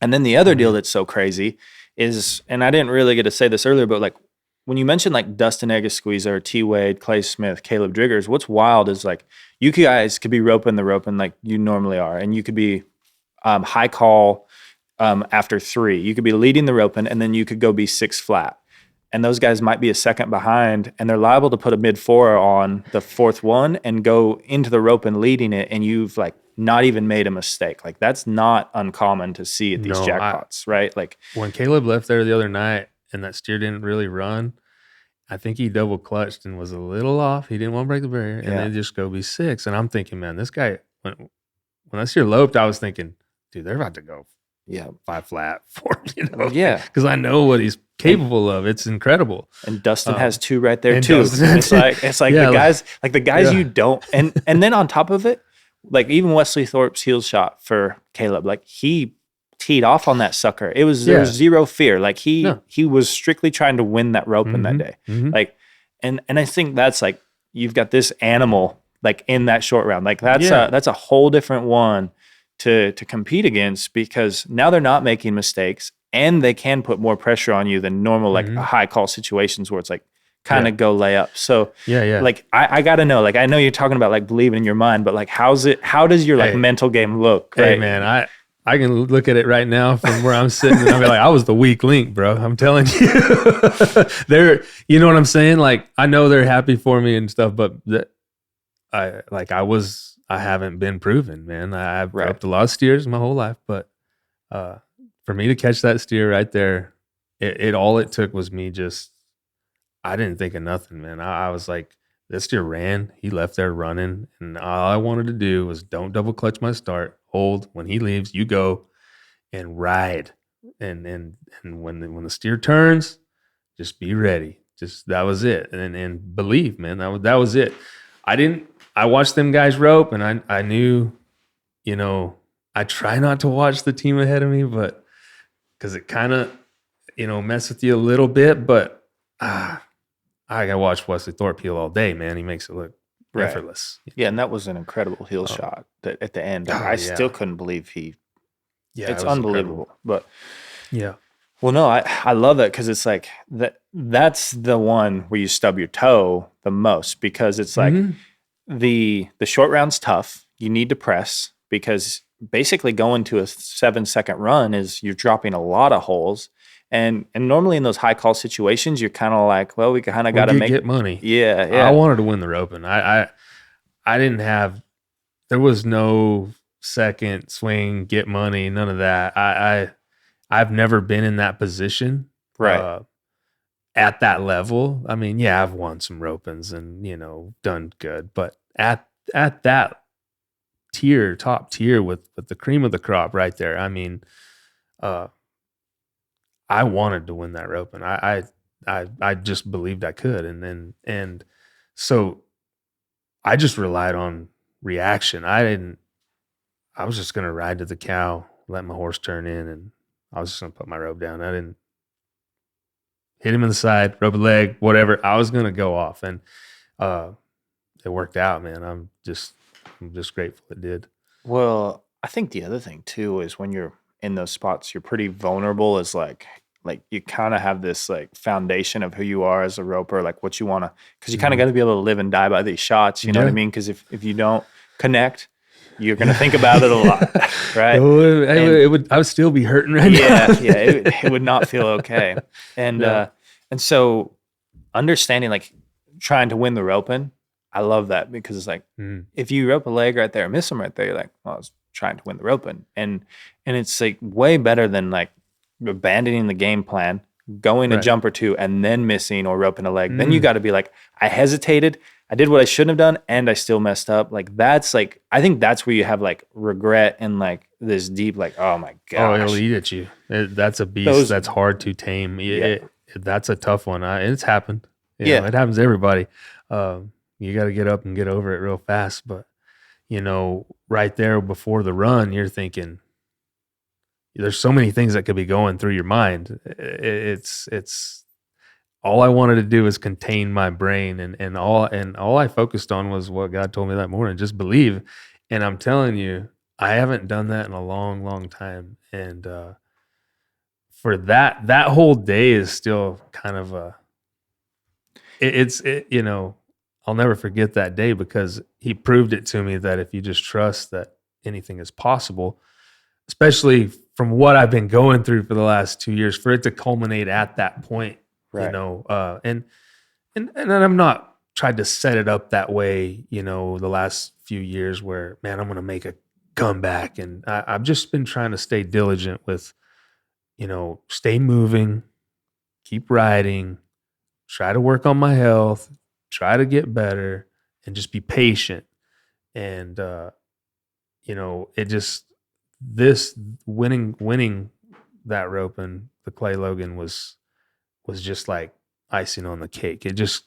And then the other deal that's so crazy is, and I didn't really get to say this earlier, but like when you mentioned like Dustin Eggesqueezer, T. Wade, Clay Smith, Caleb Driggers, what's wild is like you guys could be roping the roping like you normally are, and you could be high call after 3. You could be leading the roping, and then you could go be 6 flat. And those guys might be a second behind, and they're liable to put a mid-4 on the 4th one and go into the roping leading it, and you've like not even made a mistake. Like that's not uncommon to see at these jackpots, right? Like when Caleb left there the other night and that steer didn't really run, I think he double clutched and was a little off. He didn't want to break the barrier, and then just go be 6. And I'm thinking, man, this guy, when that steer loped, I was thinking, dude, they're about to go 5 flat 4, because I know what he's capable of. It's incredible. And Dustin has 2 right there too. It's like the guys you don't, and then on top of it, like even Wesley Thorpe's heel shot for Caleb, like he teed off on that sucker. There was zero fear. Like he was strictly trying to win that rope in that day. Mm-hmm. Like, and I think that's like, you've got this animal like in that short round. Like that's a whole different one to compete against, because now they're not making mistakes and they can put more pressure on you than normal, like high call situations where it's like, kind of go lay up. So like I gotta know, like I know you're talking about like believing in your mind, but like how does your like mental game look? Right? Hey man, I can look at it right now from where I'm sitting and I'll be like, I was the weak link, bro. I'm telling you. You know what I'm saying? Like I know they're happy for me and stuff, but I haven't been proven, man. I've roped a lot of steers my whole life, but For me to catch that steer right there, all it took was me just, I didn't think of nothing, man. I was like, this steer ran, he left there running, and all I wanted to do was don't double clutch my start, hold, when he leaves, you go and ride. And when the steer turns, just be ready. Just, that was it. And believe, man, that was it. I watched them guys rope, and I knew, you know, I try not to watch the team ahead of me, but because it kind of, you know, mess with you a little bit, but I gotta watch Wesley Thorpe heel all day, man. He makes it look effortless. Yeah, and that was an incredible heel shot that at the end. I still couldn't believe it's unbelievable. Incredible. But yeah. Well, no, I love that because it's like that's the one where you stub your toe the most, because it's like the short round's tough. You need to press, because basically going to a 7-second run is you're dropping a lot of holes. And normally in those high call situations, you're kind of like, well, we kind of got to get money. Yeah. I wanted to win the roping. I didn't have, there was no second swing, get money, none of that. I've never been in that position. Right. At that level. I mean, yeah, I've won some ropings and, you know, done good, but at that tier, top tier with the cream of the crop right there. I mean, I wanted to win that rope, and I just believed I could. And so I just relied on reaction. I was just going to ride to the cow, let my horse turn in, and I was just going to put my rope down. I didn't hit him in the side, rope a leg, whatever. I was going to go off, and it worked out, man. I'm just grateful it did. Well, I think the other thing too is when you're in those spots, you're pretty vulnerable, as like you kind of have this like foundation of who you are as a roper, like what you want to, because you kind of got to be able to live and die by these shots. You know what I mean? Because if you don't connect, you're going to think about it a lot, right? I would still be hurting right now. Yeah, it would not feel okay. And so understanding, like trying to win the roping, I love that, because it's like if you rope a leg right there, miss them right there, you're like, well, I was trying to win the roping, and it's like way better than like abandoning the game plan, going a jump or two, and then missing or roping a leg. Then you got to be like, I hesitated, I did what I shouldn't have done, and I still messed up. Like that's like, I think that's where you have like regret and like this deep, like, oh my gosh. Oh, it'll eat at you. That's a beast. That's hard to tame. That's a tough one. It's happened. You know, it happens to everybody. You got to get up and get over it real fast. But, you know, right there before the run, you're thinking, there's so many things that could be going through your mind. It's all I wanted to do was contain my brain, and all I focused on was what God told me that morning, just believe. And I'm telling you, I haven't done that in a long, long time. And for that whole day is still kind of you know, I'll never forget that day, because he proved it to me that if you just trust that anything is possible, especially from what I've been going through for the last 2 years, for it to culminate at that point, you know, and I'm not tried to set it up that way, you know, the last few years where, man, I'm going to make a comeback. And I've just been trying to stay diligent with, you know, stay moving, keep riding, try to work on my health, try to get better, and just be patient. And, you know, it just, this winning that rope and the Clay Logan was just like icing on the cake. It just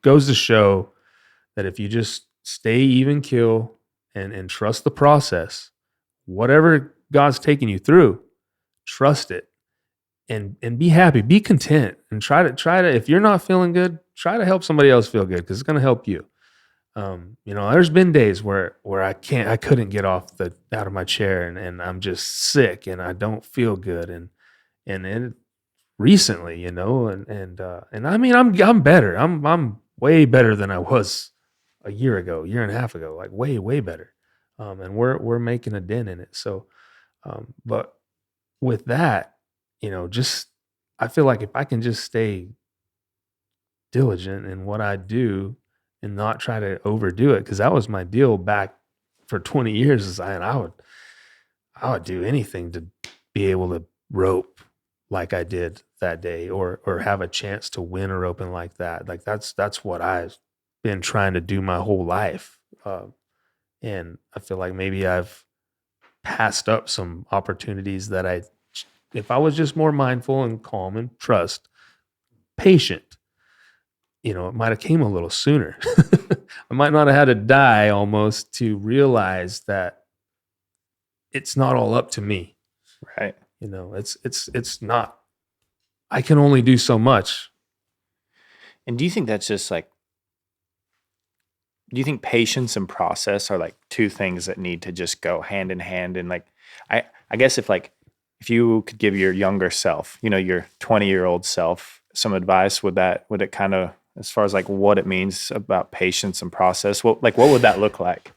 goes to show that if you just stay even keel and trust the process, whatever God's taking you through, trust it and be happy, be content, and try to, if you're not feeling good, try to help somebody else feel good, because it's going to help you. You know, there's been days where I couldn't get out of my chair, and I'm just sick and I don't feel good. And recently, you know, and I mean, I'm better. I'm way better than I was a year and a half ago, like way better. And we're making a dent in it. So, but with that, you know, just, I feel like if I can just stay diligent in what I do and not try to overdo it, because that was my deal back for 20 years. Is I I would do anything to be able to rope like I did that day, or have a chance to win a roping like that. Like that's what I've been trying to do my whole life. And I feel like maybe I've passed up some opportunities that if I was just more mindful and calm and patient, it might have came a little sooner. I might not have had to die almost to realize that it's not all up to me. Right. It's not. I can only do so much. And do you think that's just like, do you think patience and process are like two things that need to just go hand in hand? And like, I guess if you could give your younger self, your 20-year-old self some advice, would it kind of, as far as like what it means about patience and process, what would that look like?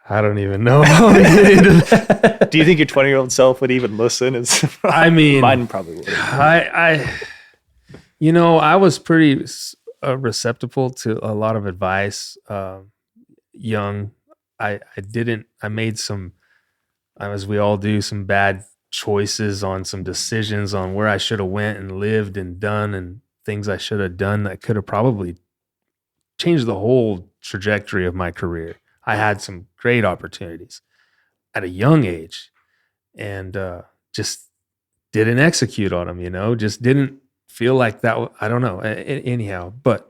I don't even know. Do you think your 20-year-old self would even listen? Mine probably would. I was pretty receptible to a lot of advice. Young, I made some, as we all do, some bad choices on some decisions on where I should have went and lived and done, and things I should have done that could have probably changed the whole trajectory of my career. I had some great opportunities at a young age, and just didn't execute on them, just didn't feel like that. I don't know. Anyhow, but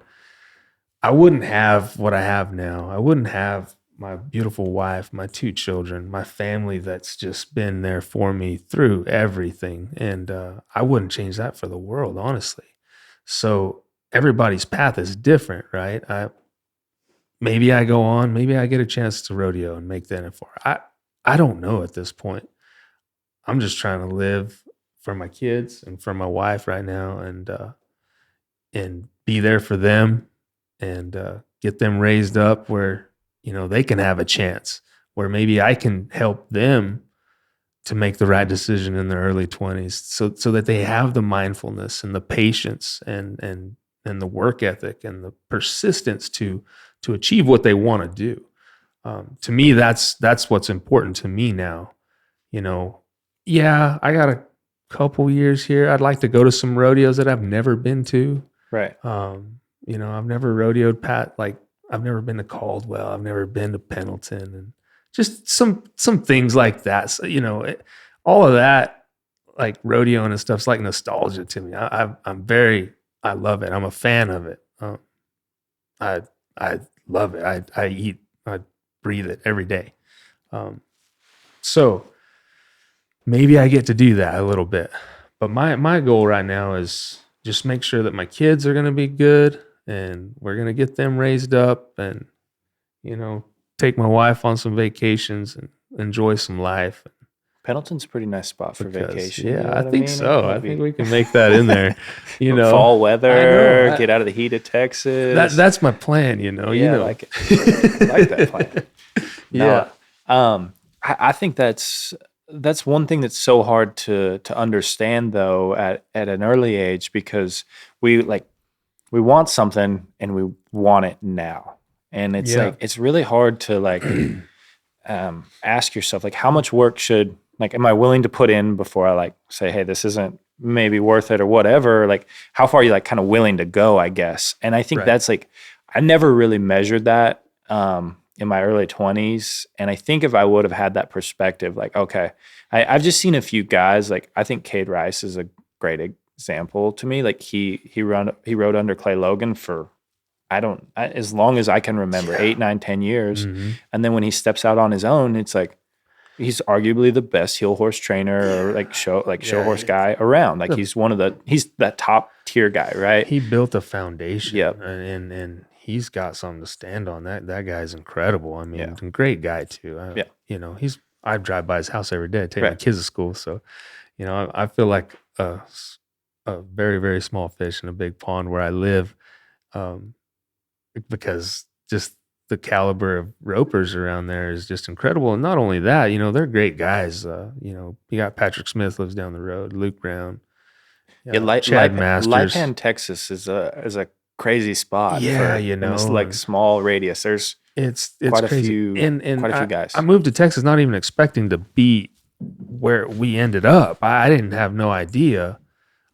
I wouldn't have what I have now. I wouldn't have my beautiful wife, my 2 children, my family that's just been there for me through everything. And I wouldn't change that for the world, honestly. So everybody's path is different, right? Maybe I go on, maybe I get a chance to rodeo and make the NFR. I don't know at this point. I'm just trying to live for my kids and for my wife right now, and be there for them, and get them raised up where, they can have a chance, where maybe I can help them to make the right decision in their early 20s, so that they have the mindfulness and the patience and the work ethic and the persistence to achieve what they want to do. To me, that's what's important to me now. Yeah, I got a couple years here. I'd like to go to some rodeos that I've never been to. Right. I've never rodeoed I've never been to Caldwell. I've never been to Pendleton, and just some things like that. So, all of that, like rodeoing and stuff's like nostalgia to me. I love it. I'm a fan of it. I love it. I breathe it every day. So maybe I get to do that a little bit, but my goal right now is just make sure that my kids are going to be good, and we're going to get them raised up, and, take my wife on some vacations and enjoy some life. Pendleton's a pretty nice spot for vacation. Yeah, I think so. I think we can make that in there. Fall weather, get out of the heat of Texas. That's my plan. I like it. I like that plan. Yeah. I think that's one thing that's so hard to understand, though, at an early age, because we want something and we want it now, and it's it's really hard to ask yourself, how much work am I willing to put in before I say, hey, this isn't maybe worth it or whatever. How far are you kind of willing to go, I guess. And I think that's I never really measured that in my early 20s. And I think if I would have had that perspective, okay, I've just seen a few guys, I think Cade Rice is a great example to me. He rode under Clay Logan for as long as I can remember, 8, 9, 10 years. Mm-hmm. And then when he steps out on his own, it's he's arguably the best heel horse trainer or show horse guy around. He's that top tier guy, right? He built a foundation. Yep. And he's got something to stand on. That guy's incredible. I mean, a great guy too. I drive by his house every day. I take my kids to school. So, I feel like a very, very small fish in a big pond where I live, because just the caliber of ropers around there is just incredible. And not only that, they're great guys. You got Patrick Smith lives down the road, Luke Brown, Chad Masters. Lipan, Texas is a crazy spot. Yeah, in this small radius. There's it's quite crazy. a few, and quite a few guys. I moved to Texas not even expecting to be where we ended up. I didn't have no idea.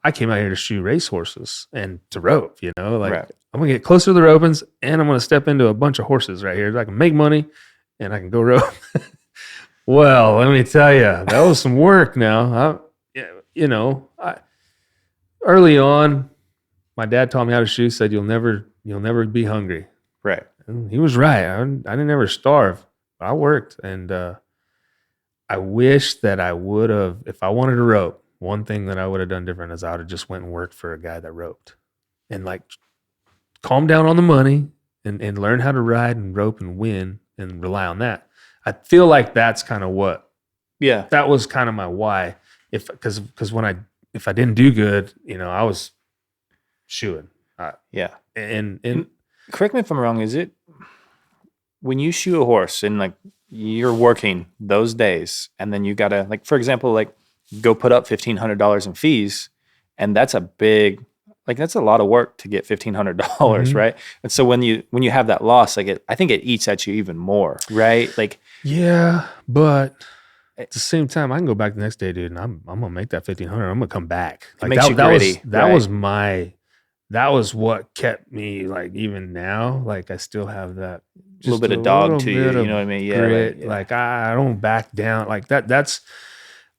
I came out here to shoe racehorses and to rope, you know, like Right. I'm gonna get closer to the ropings and I'm gonna step into a bunch of horses right here. I can make money and I can go rope. Well, let me tell you, that was some work now. Early on, my dad taught me how to shoe, said you'll never be hungry. Right. And he was right. I didn't ever starve. I worked, and I wish that I would have, if I wanted to rope, one thing that I would have done different is I would have just went and worked for a guy that roped and like calm down on the money and learn how to ride and rope and win and rely on that. I feel like that's kind of what, that was kind of my why. If I didn't do good, you know, I was shoeing. And correct me if I'm wrong. Is it when you shoe a horse and like you're working those days, and then you gotta, like, for example, like go put up $1,500 in fees, and that's a big, like that's a lot of work to get $1,500, right? And so when you have that loss, like I think it eats at you even more, right? Like, yeah, but at the same time, I can go back the next day, dude, and I'm gonna make that 1,500. I'm gonna come back. Like that was what kept me, like, even now, like I still have that little bit of dog to you, you know what I mean? Yeah, grit. Like I don't back down. Like that's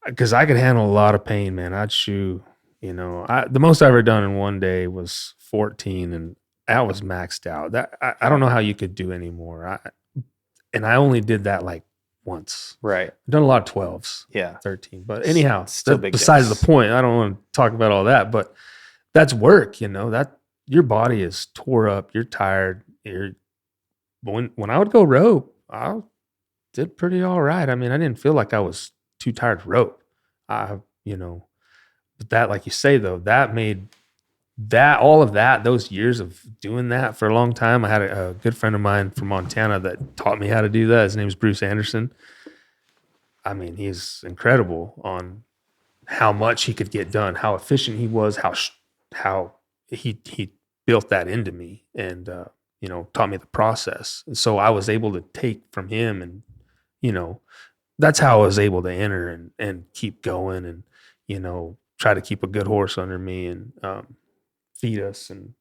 because I could handle a lot of pain, man. I'd shoe, you know. The most I ever done in one day was 14, and that was maxed out. That I don't know how you could do anymore. And I only did that like once. Right. I've done a lot of 12s. Yeah. 13. But anyhow, still big besides days. the point, I don't want to talk about all that, but that's work, you know. That your body is tore up, you're tired. When I would go rope, I did pretty all right. I mean, I didn't feel like I was too tired to rope. You know, but that, like you say though, that made that all of that, those years of doing that for a long time. I had a good friend of mine from Montana that taught me how to do that. His name is Bruce Anderson. I mean, he's incredible on how much he could get done, how efficient he was, how he built that into me, and you know, taught me the process. And so I was able to take from him, and you know, that's how I was able to enter and keep going, and you know, try to keep a good horse under me and feed us and,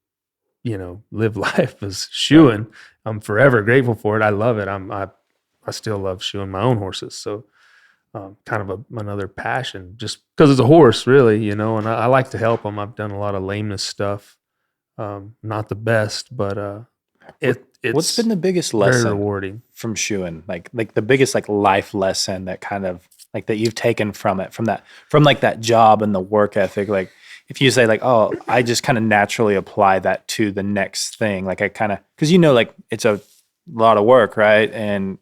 you know, live life as shoeing. I'm forever grateful for it. I love it. I still love shoeing my own horses. So kind of another passion, just because it's a horse, really, you know, and I like to help them. I've done a lot of lameness stuff. Not the best, but it's what's been the biggest lesson very rewarding from shoeing? Like the biggest like life lesson that kind of like that you've taken from it, from like that job and the work ethic. Like if you say like, oh, I just kind of naturally apply that to the next thing. Like I kind of, because you know, like it's a lot of work, right? And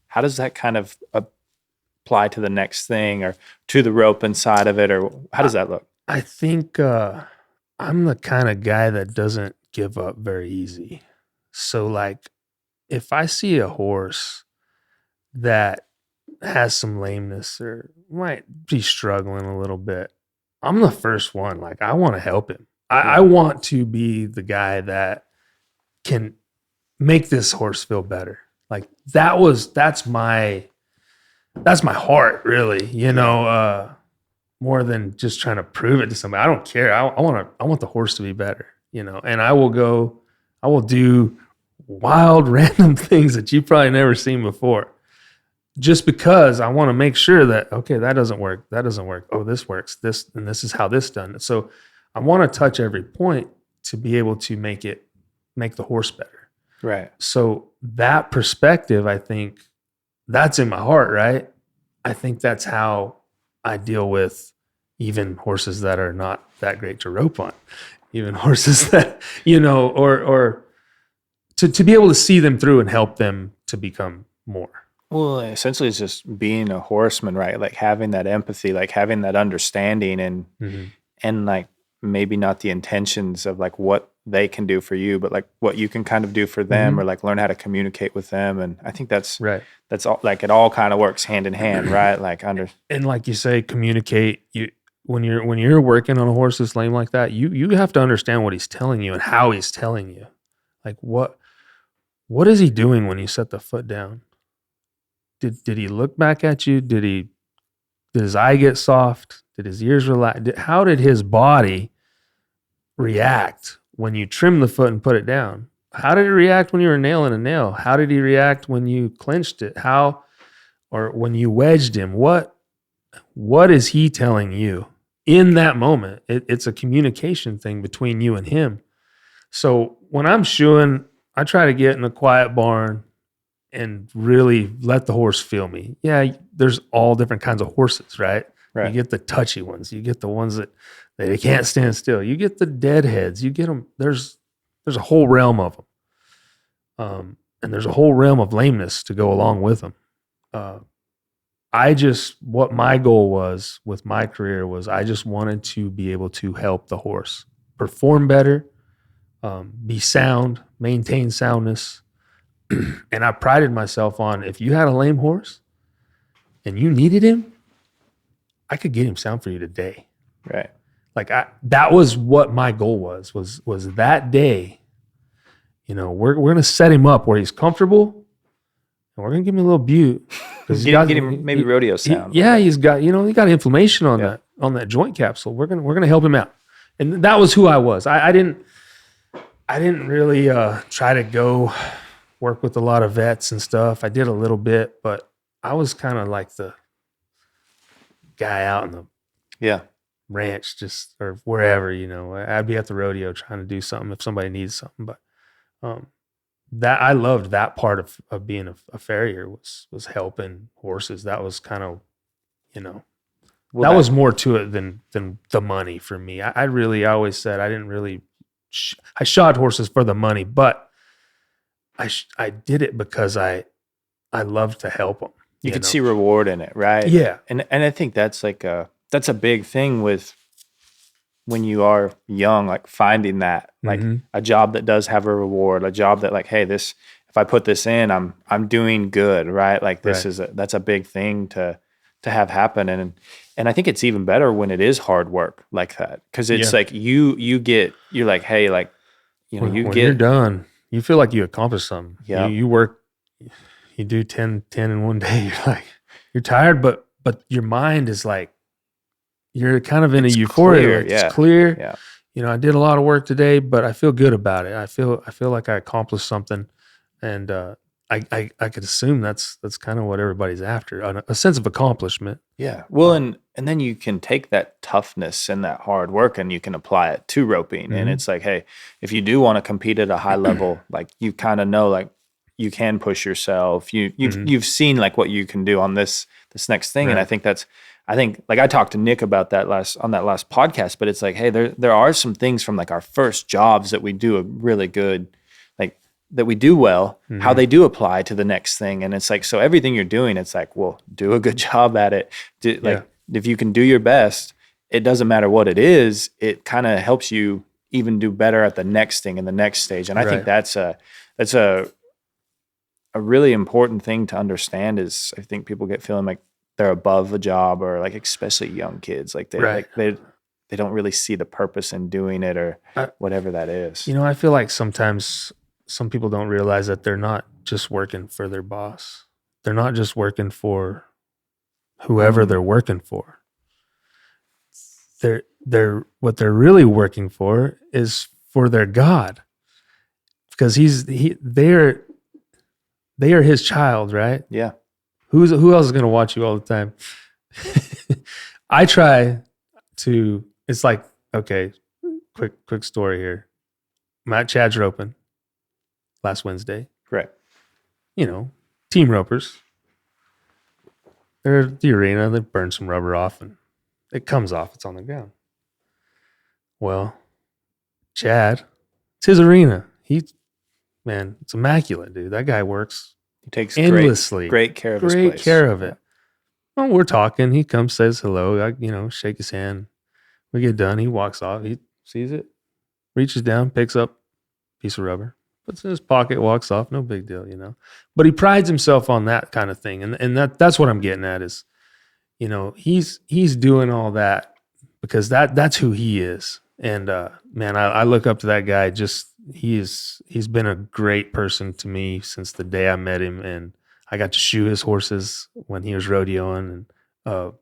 how does that kind of apply to the next thing or to the rope inside of it, or how does that look? I think I'm the kind of guy that doesn't give up very easy. So like if I see a horse that has some lameness or might be struggling a little bit, I'm the first one. Like I want to help him. I want to be the guy that can make this horse feel better. Like that's my heart, really, you know, more than just trying to prove it to somebody. I don't care. I want the horse to be better, you know, and I will do wild random things that you've probably never seen before, just because I want to make sure that, okay, that doesn't work. Oh, this works. This is how this done. So I want to touch every point to be able to make the horse better. Right. So that perspective, I think that's in my heart, right? I think that's how I deal with even horses that are not that great to rope on, even horses that, you know, or to be able to see them through and help them to become more. Well, essentially it's just being a horseman, right? Like having that empathy, like having that understanding and like maybe not the intentions of like what they can do for you, but like what you can kind of do for them or like learn how to communicate with them. And I think that's right. That's all, like it all kind of works hand in hand, right? Like and like you say, communicate. When you're working on a horse that's lame like that, you have to understand what he's telling you and how he's telling you. Like what is he doing when you set the foot down? Did he look back at you? Did he Did his eye get soft? Did his ears relax? How did his body react when you trim the foot and put it down? How did it react when you were nailing a nail? How did he react when you clenched it? Or when you wedged him? What is he telling you in that moment? It's a communication thing between you and him. So when I'm shoeing, I try to get in a quiet barn and really let the horse feel me. Yeah, there's all different kinds of horses, right? You get the touchy ones. You get the ones that they can't stand still. You get the deadheads. You get them. There's a whole realm of them. And there's a whole realm of lameness to go along with them. What my goal was with my career was I just wanted to be able to help the horse perform better, be sound, maintain soundness. And I prided myself on, if you had a lame horse and you needed him, I could get him sound for you today. Right. Like that was what my goal was that day, we're going to set him up where he's comfortable and we're going to give him a little butte. Get him maybe rodeo sound. He's got, he got inflammation on that joint capsule. We're going to help him out. And that was who I was. I didn't really try to go work with a lot of vets and stuff. I did a little bit, but I was kind of like the guy out in the ranch, or wherever, I'd be at the rodeo trying to do something if somebody needs something. But that I loved that part of being a farrier was helping horses. That was kind of, that was more to it than the money for me. I always said I didn't really, I shot horses for the money, but I did it because I loved to help them. You could see reward in it, right? Yeah. And I think that's that's a big thing with when you are young, like finding that, like a job that does have a reward, a job that hey, if I put this in, I'm doing good, right? Like that's a big thing to have happen. And I think it's even better when it is hard work like that. Cause it's like you're like, hey, like, when you're done, you feel like you accomplished something. Yeah. You work, you do 10 in one day. You're tired, but your mind is like, you're kind of in a euphoria. Clear, It's clear. Yeah. I did a lot of work today, but I feel good about it. I feel like I accomplished something, and I could assume that's kind of what everybody's after, a sense of accomplishment. Yeah. Well, and then you can take that toughness and that hard work and you can apply it to roping. And it's like, hey, if you do want to compete at a high level, like you kind of know, like you can push yourself. You've seen like what you can do on this next thing. Right. And I think like I talked to Nick about that on that last podcast, but it's like, hey, there are some things from like our first jobs that we do a really good, like that we do well, how they do apply to the next thing. And it's like, so everything you're doing, it's like, well, do a good job at it. If you can do your best, it doesn't matter what it is, it kind of helps you even do better at the next thing in the next stage. And I think that's a really important thing to understand. Is I think people get feeling like they're above a job, or like especially young kids, like they don't really see the purpose in doing it, or whatever that is. I feel like sometimes some people don't realize that they're not just working for their boss. They're not just working for whoever they're working for. What they're really working for is for their God, because they are his child, right? Yeah. Who else is going to watch you all the time? I try to. It's like, okay, quick story here. I'm at Chad's roping last Wednesday. Right. Team ropers. They're at the arena. They burn some rubber off, and it comes off. It's on the ground. Well, Chad, it's his arena. It's immaculate, dude. That guy works. He takes endlessly great care of his great place. care of it. Well, we're talking. He comes, says hello. I, shake his hand. We get done. He walks off. He sees it, reaches down, picks up a piece of rubber, puts it in his pocket, walks off. No big deal, But he prides himself on that kind of thing, and that's what I'm getting at is, he's doing all that because that's who he is. And I look up to that guy. He's been a great person to me since the day I met him, and I got to shoe his horses when he was rodeoing, and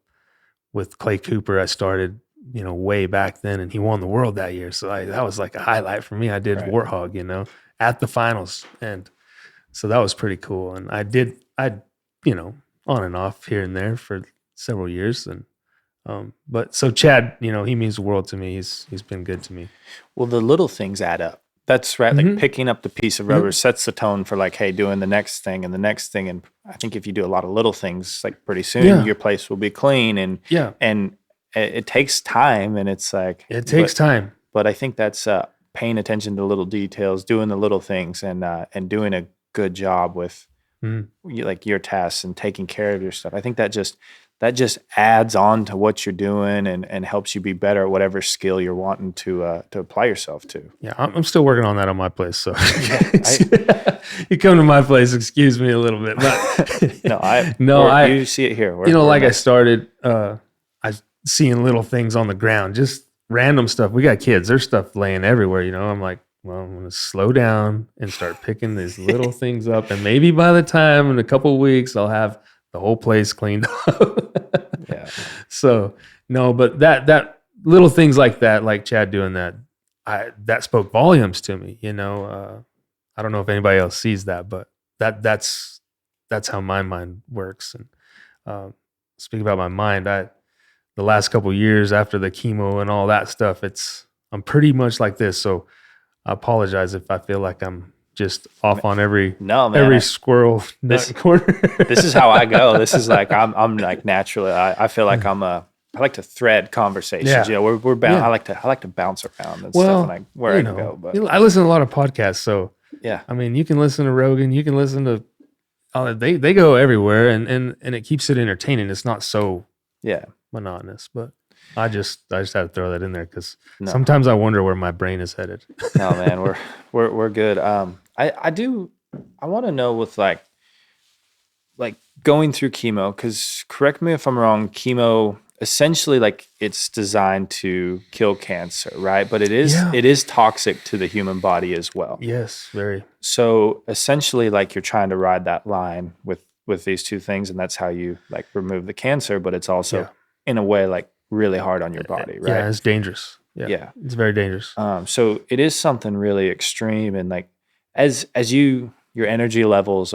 with Clay Cooper, I started, way back then, and he won the world that year. So that was like a highlight for me. I did Warthog, at the finals. And so that was pretty cool. And I on and off here and there for several years. And, but so Chad, he means the world to me. He's been good to me. Well, the little things add up. That's right. Like picking up the piece of rubber sets the tone for like, hey, doing the next thing and the next thing. And I think if you do a lot of little things, like pretty soon your place will be clean. And it takes time, and it's like it takes time. But I think that's paying attention to little details, doing the little things, and doing a good job with like your tasks and taking care of your stuff. I think that just adds on to what you're doing and helps you be better at whatever skill you're wanting to apply yourself to. Yeah, I'm still working on that on my place. So you come to my place, excuse me a little bit, but you see it here. I started, I seeing little things on the ground, just random stuff. We got kids, there's stuff laying everywhere. I'm like, well, I'm going to slow down and start picking these little things up. And maybe by the time in a couple of weeks, I'll have the whole place cleaned up. Yeah. So no, but that little things like that, like Chad doing that, that spoke volumes to me. I don't know if anybody else sees that, but that's how my mind works. And speaking about my mind, the last couple of years after the chemo and all that stuff, I'm pretty much like this. So I apologize if I feel like I'm just off on every squirrel corner. This is how I go. This is like I'm like naturally. I feel like I like to thread conversations. Yeah. We're bound. Yeah. I like to bounce around and stuff and where I can go. But I listen to a lot of podcasts, so yeah. I mean, you can listen to Rogan, you can listen to they go everywhere, and it keeps it entertaining. It's not so monotonous, but I just had to throw that in there because sometimes I wonder where my brain is headed. No, man, we're good. I want to know with like going through chemo, because correct me if I'm wrong, chemo essentially like it's designed to kill cancer, right? But it is toxic to the human body as well. Yes, very. So essentially like you're trying to ride that line with these two things, and that's how you like remove the cancer, but it's also in a way like really hard on your body, right? Yeah, it's dangerous. Yeah. It's very dangerous. So it is something really extreme, and like as your energy levels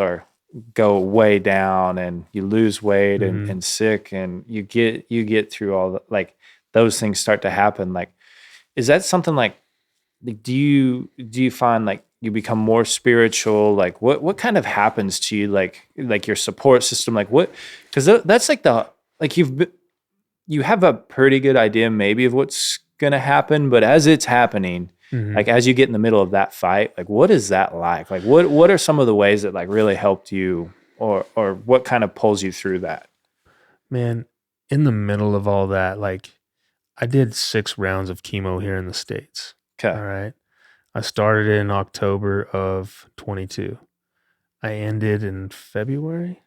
go way down and you lose weight and sick, and you get through all the, like those things start to happen. Like, is that something like do you find like you become more spiritual? Like what kind of happens to you? Like your support system, like what, because that's like you have a pretty good idea maybe of what's going to happen, but as it's happening, like as you get in the middle of that fight, like what is that like? Like what are some of the ways that like really helped you, or what kind of pulls you through that? Man, in the middle of all that, like I did 6 rounds of chemo here in the States. Okay. All right. I started in October of 22. I ended in February,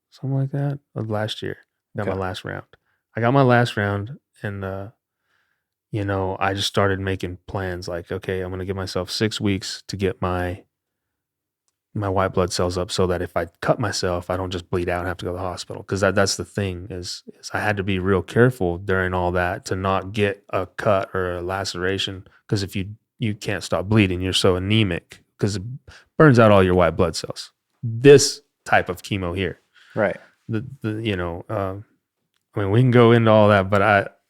something like that, of last year. Got my last round. I got my last round, and I just started making plans like, okay, I'm going to give myself 6 weeks to get my white blood cells up so that if I cut myself, I don't just bleed out and have to go to the hospital. Because that's the thing is I had to be real careful during all that to not get a cut or a laceration, because if you can't stop bleeding, you're so anemic because it burns out all your white blood cells. This type of chemo here. Right. I mean, we can go into all that, but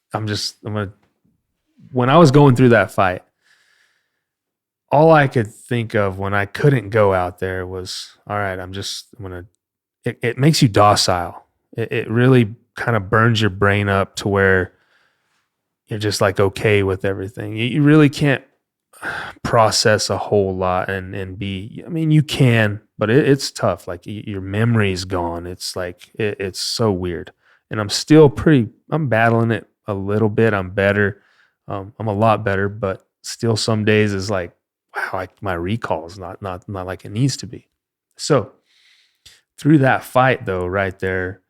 when I was going through that fight, all I could think of when I couldn't go out there was, all right, it makes you docile. It really kind of burns your brain up to where you're just like okay with everything. You really can't process a whole lot and be, I mean, you can, but it's tough. Like your memory's gone. It's like, it's so weird. And I'm battling it a little bit. I'm better. I'm a lot better, but still some days is like, wow, my recall is not like it needs to be. So through that fight though, right there,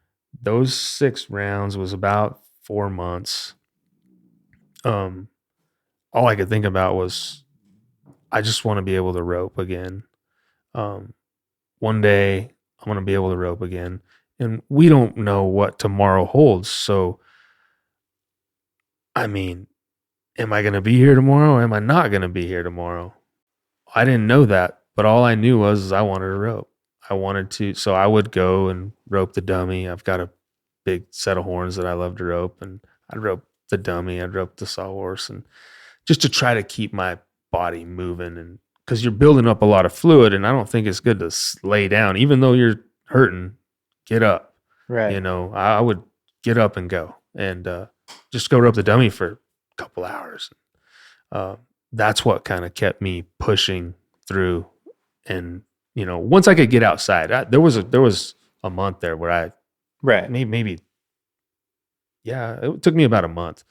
those 6 rounds was about 4 months. All I could think about was, I just want to be able to rope again. One day I'm going to be able to rope again. And we don't know what tomorrow holds. So I mean, am I going to be here tomorrow or am I not going to be here tomorrow? I didn't know that, but all I knew was I wanted to rope. I wanted to, so I would go and rope the dummy. I've got a big set of horns that I love to rope, and I'd rope the dummy, I'd rope the sawhorse, and just to try to keep my body moving. And because you're building up a lot of fluid, and I don't think it's good to lay down, even though you're hurting, get up. Right. You know, I would get up and go and just go rope the dummy for a couple hours. That's what kind of kept me pushing through. And, you know, once I could get outside, there was a month there where I, right. maybe, yeah, it took me about a month.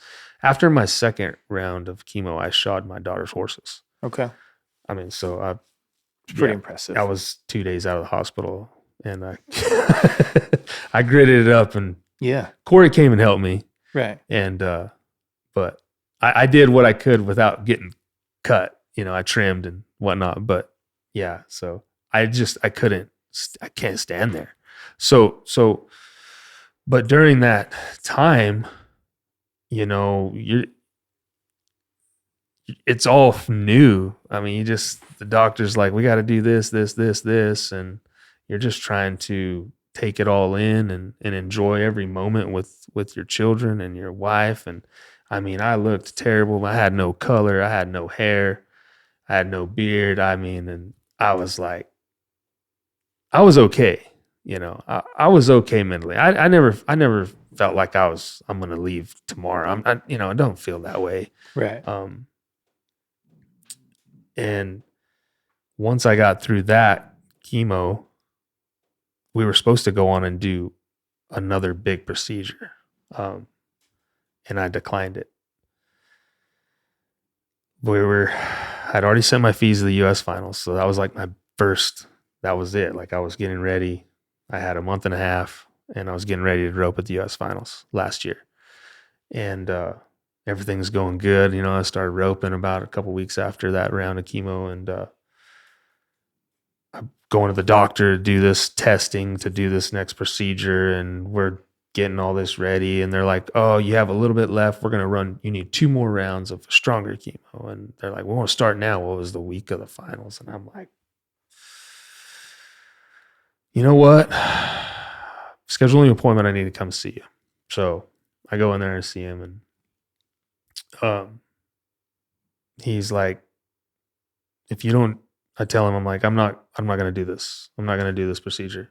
After my second round of chemo, I shod my daughter's horses. Okay. I mean, so it's pretty impressive. I was 2 days out of the hospital, and I I gritted it up, and Corey came and helped me. Right. And but I did what I could without getting cut. You know, I trimmed and whatnot. But yeah, so I can't stand there. So but during that time, you know, it's all new. I mean, the doctor's like, we got to do this, and you're just trying to take it all in and enjoy every moment with your children and your wife. And I mean, I looked terrible. I had no color. I had no hair. I had no beard. I mean, and I was like, I was okay. You know, I was okay mentally. I never felt like I'm going to leave tomorrow. I don't feel that way. Right. And once I got through that chemo, we were supposed to go on and do another big procedure. And I declined it. I'd already sent my fees to the US finals. So that was like that was it. Like I was getting ready. I had a month and a half and I was getting ready to rope at the US finals last year. And, everything's going good. You know, I started roping about a couple weeks after that round of chemo, and I'm going to the doctor to do this testing, to do this next procedure, and we're getting all this ready. And they're like, oh, you have a little bit left. You need 2 more rounds of stronger chemo. And they're like, we want to start now. Well, it was the week of the finals. And I'm like, you know what? Scheduling an appointment, I need to come see you. So I go in there and see him, and he's like, if you don't, I tell him, I'm like, I'm not going to do this. I'm not going to do this procedure.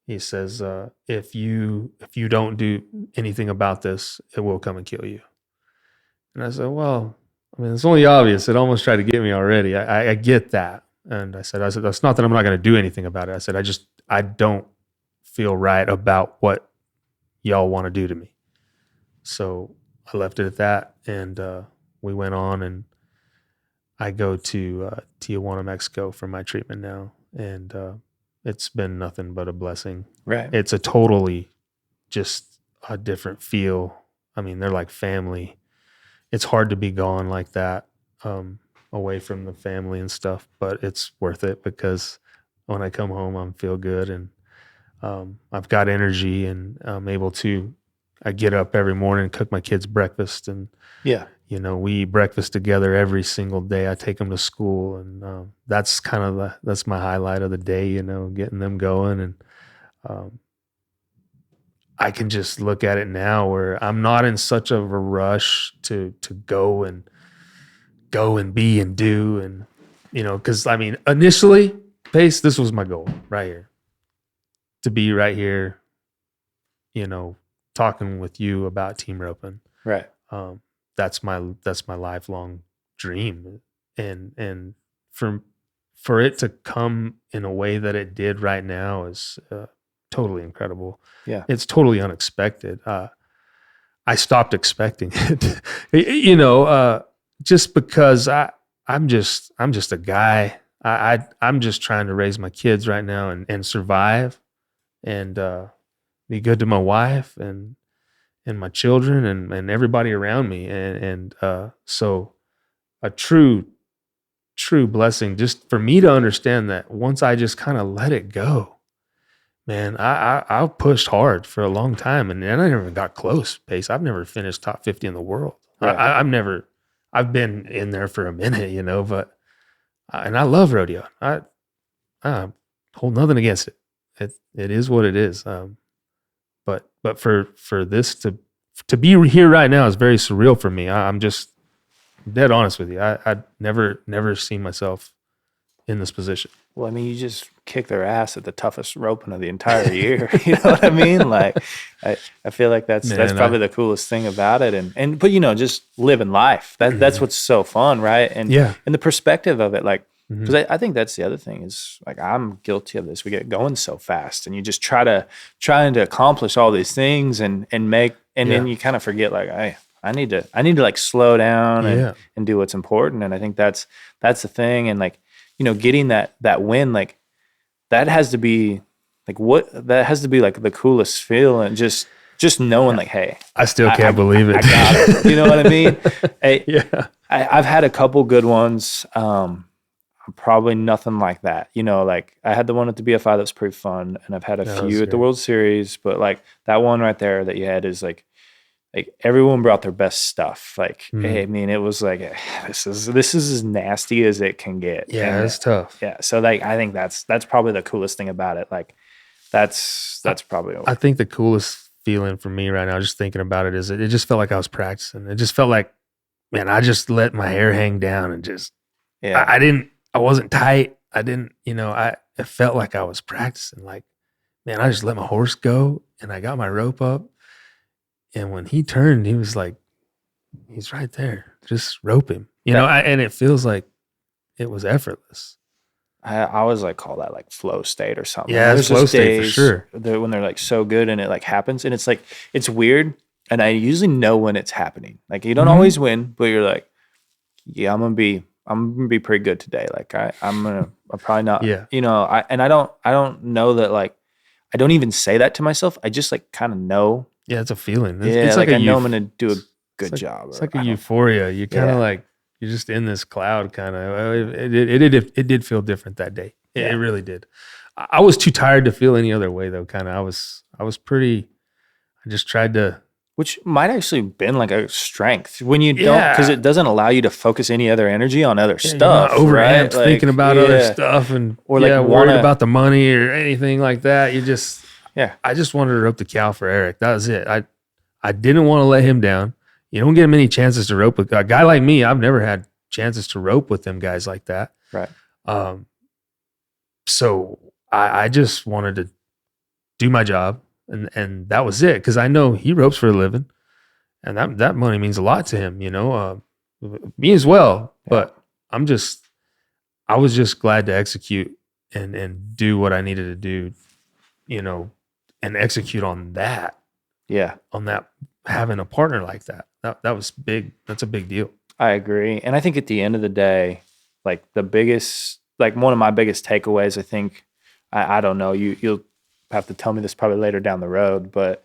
He says, if you don't do anything about this, it will come and kill you. And I said, well, I mean, it's only obvious. It almost tried to get me already. I get that. And I said, that's not that I'm not going to do anything about it. I said, I don't feel right about what y'all want to do to me. So I left it at that, and we went on, and I go to Tijuana, Mexico for my treatment now, and it's been nothing but a blessing. Right. It's a totally just a different feel. I mean, they're like family. It's hard to be gone like that, away from the family and stuff, but it's worth it because when I come home, I feel good, and I've got energy, and I'm able to. I get up every morning, cook my kids breakfast, and you know, we eat breakfast together every single day. I take them to school, and that's kind of that's my highlight of the day. You know, getting them going, and I can just look at it now where I'm not in such of a rush to go and be and do, and you know, because I mean, initially, Pace, this was my goal right here, to be right here, you know, talking with you about team roping. Right. That's my lifelong dream. And for it to come in a way that it did right now is totally incredible. Yeah. It's totally unexpected. I stopped expecting it, you know, just because I'm just a guy. I'm just trying to raise my kids right now and survive and be good to my wife and my children and everybody around me. And so a true blessing just for me to understand that once I just kind of let it go, man, I pushed hard for a long time and I never even got close, Pace. I've never finished top 50 in the world. Right. I've been in there for a minute, you know, but, and I love rodeo. I hold nothing against it. It is what it is. But for this to be here right now is very surreal for me. I'm just dead honest with you. I'd never seen myself in this position. Well, I mean, you just kick their ass at the toughest roping of the entire year. You know what I mean? Like, I feel like that's probably the coolest thing about it. But you know, just living life. That's what's so fun, right? And the perspective of it, like, because I think that's the other thing is like I'm guilty of this. We get going so fast, and you just trying to accomplish all these things and then you kind of forget like I need to like slow down and do what's important. And I think that's the thing. And like, you know, getting that win, like that has to be like the coolest feeling. Just knowing like, hey, I still can't believe it. I got it. You know what I mean? I've had a couple good ones. Probably nothing like that. You know, like I had the one at the BFI that was pretty fun, and I've had a few at the World Series, but like that one right there that you had is like everyone brought their best stuff. Like, hey, I mean, it was like this is as nasty as it can get. Yeah, it's tough. Yeah, so like I think that's probably the coolest thing about it. Like that's probably. I think the coolest feeling for me right now, just thinking about it, is it just felt like I was practicing. It just felt like, man, I just let my hair hang down and just I wasn't tight. I didn't, you know, it felt like I was practicing. Like, man, I just let my horse go and I got my rope up. And when he turned, he was like, he's right there. Just rope him, you know, and it feels like it was effortless. I always like call that like flow state or something. Yeah, it's flow state for sure. When they're like so good and it like happens, and it's like, it's weird. And I usually know when it's happening. Like you don't always win, but you're like, yeah, I'm gonna be pretty good today. Like I'm probably not, you know, I don't know that, like, I don't even say that to myself. I just like kind of know. Yeah. It's a feeling. It's like I know I'm going to do a good job. It's like a euphoria. You kind of like, you're just in this cloud kind of, it did feel different that day. It really did. I was too tired to feel any other way though. Kind of, I just tried to, which might actually been like a strength when you don't, because it doesn't allow you to focus any other energy on other stuff. Right? Like, thinking about other stuff and worried about the money or anything like that. You just, I just wanted to rope the cow for Erich. That was it. I didn't want to let him down. You don't get many chances to rope with a guy like me. I've never had chances to rope with them guys like that. Right. So I just wanted to do my job. And that was it, because I know he ropes for a living, and that money means a lot to him, you know, me as well. But I was just glad to execute and do what I needed to do, you know, and execute on that. Yeah, on that, having a partner like that was big. That's a big deal. I agree, and I think at the end of the day, like one of my biggest takeaways, I think, I don't know, you'll have to tell me this probably later down the road, but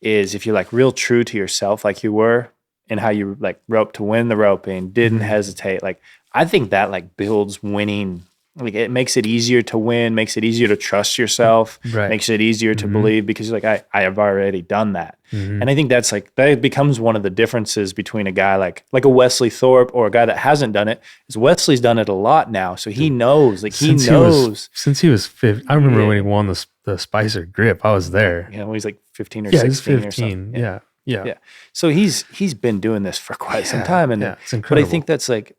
is if you're like real true to yourself, like you were, and how you like roped to win the roping, didn't hesitate. Like, I think that like builds winning. Like it makes it easier to win, makes it easier to trust yourself, makes it easier to believe, because you're like, I have already done that. And I think that's like, that becomes one of the differences between a guy like a Wesley Thorpe or a guy that hasn't done it, is Wesley's done it a lot now. So he knows, like since he was 15. I remember when he won the Spicer grip, I was there. Yeah, when he's like 15 or 16 or something. Yeah. So he's been doing this for quite some time. And it's incredible. But I think that's like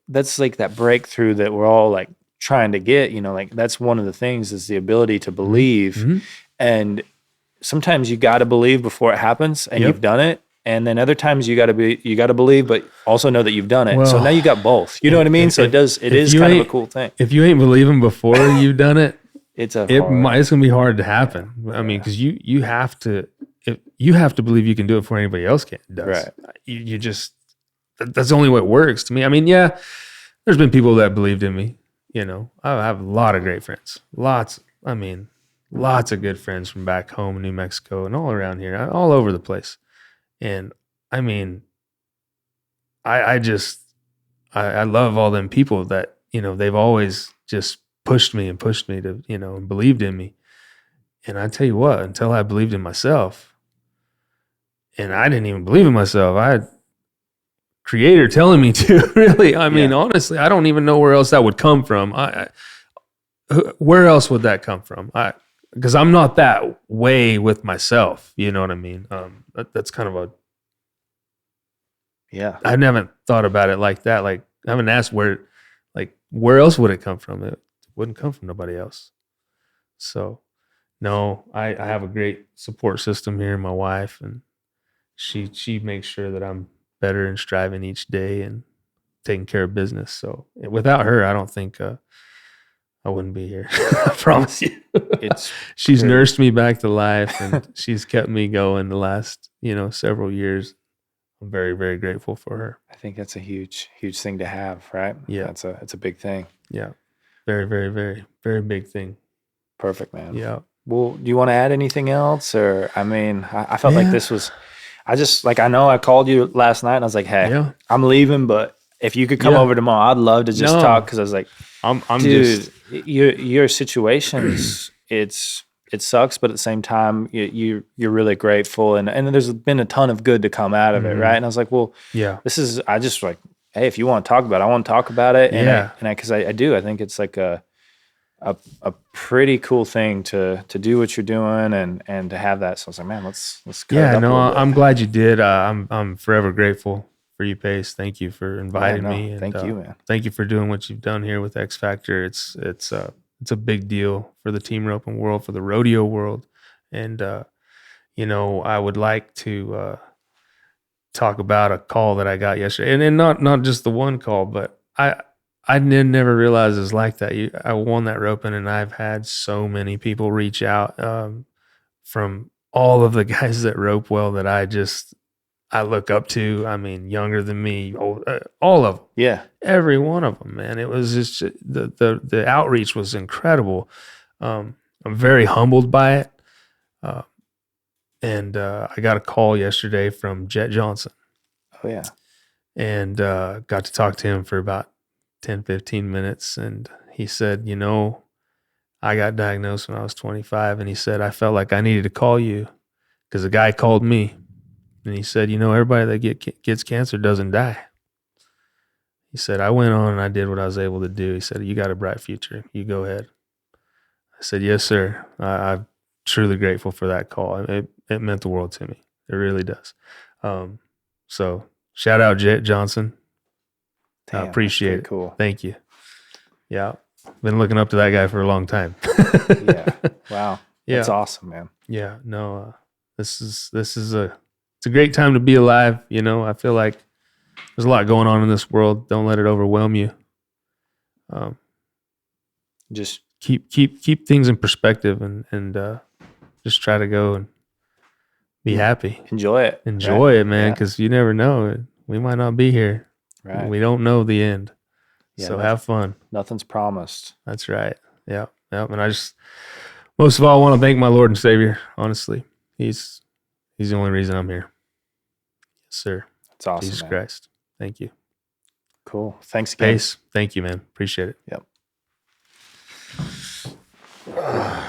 that breakthrough that we're all like trying to get, you know, like that's one of the things, is the ability to believe. And sometimes you got to believe before it happens, and you've done it. And then other times you got to believe, but also know that you've done it. Well, so now you got both. You know what I mean? So it is kind of a cool thing. If you ain't believing before you've done it, it's gonna be hard to happen. I mean, because you have to believe you can do it before anybody else does. Right. You just, that's the only way it works to me. I mean, there's been people that believed in me. You know, I have a lot of great friends. Lots of good friends from back home in New Mexico and all around here, all over the place. And I mean, I love all them people that, you know, they've always just pushed me to, you know, and believed in me. And I tell you what, until I believed in myself, and I didn't even believe in myself, I creator telling me to, really. I mean, honestly, I don't even know where else that would come from. Where else would that come from? Because I'm not that way with myself. You know what I mean? That's kind of I haven't thought about it like that. Like, I haven't asked where else would it come from? It wouldn't come from nobody else. So, no, I have a great support system here, my wife, and she makes sure that I'm better and striving each day and taking care of business. So without her, I don't think I wouldn't be here. I promise you. She's nursed me back to life, and she's kept me going the last, several years. I'm very, very grateful for her. I think that's a huge, huge thing to have, right? Yeah. It's a big thing. Yeah. Very, very, very, very big thing. Perfect, man. Yeah. Well, do you want to add anything else? Or, I mean, I felt like this was, I know I called you last night and I was like, hey, I'm leaving, but if you could come over tomorrow, I'd love to just talk. Cause I was like, dude, your situations, it sucks, but at the same time, you're really grateful, and there's been a ton of good to come out of it, right? And I was like, well, I just like, hey, if you want to talk about it, I want to talk about it, and because I do, I think it's like a pretty cool thing to do what you're doing and to have that. So I was like, man, let's cut it up a little bit. I'm glad you did. I'm forever grateful for you, Pace. Thank you for inviting me. And, thank you, man. Thank you for doing what you've done here with X Factor. It's a big deal for the team roping world, for the rodeo world. And, I would like to talk about a call that I got yesterday. And not just the one call, but I never realized it was like that. I won that roping, and I've had so many people reach out from all of the guys that rope well that I look up to. I mean, younger than me, all of them. Yeah. Every one of them, man. It was just the outreach was incredible. I'm very humbled by it. And I got a call yesterday from Jet Johnson. Oh, yeah. And got to talk to him for about 10, 15 minutes. And he said, I got diagnosed when I was 25. And he said, I felt like I needed to call you because a guy called me. And he said, everybody that gets cancer doesn't die. He said, I went on and I did what I was able to do. He said, you got a bright future. You go ahead. I said, yes, sir. I'm truly grateful for that call. It meant the world to me. It really does. So shout out Jet Johnson. I appreciate it. Cool. Thank you. Yeah. Been looking up to that guy for a long time. Yeah. Wow. That's awesome, man. Yeah. No, this is it's a great time to be alive. I feel like there's a lot going on in this world. Don't let it overwhelm you. Just keep things in perspective and just try to go and be happy. Enjoy it. Enjoy it, man, because you never know. We might not be here. Right. We don't know the end. Yeah, so have fun. Nothing's promised. That's right. Yeah. And I just, most of all, want to thank my Lord and Savior. Honestly, He's the only reason I'm here. Yes, sir. That's awesome, Jesus man. Christ. Thank you. Cool. Thanks again. Pace. Thank you, man. Appreciate it. Yep.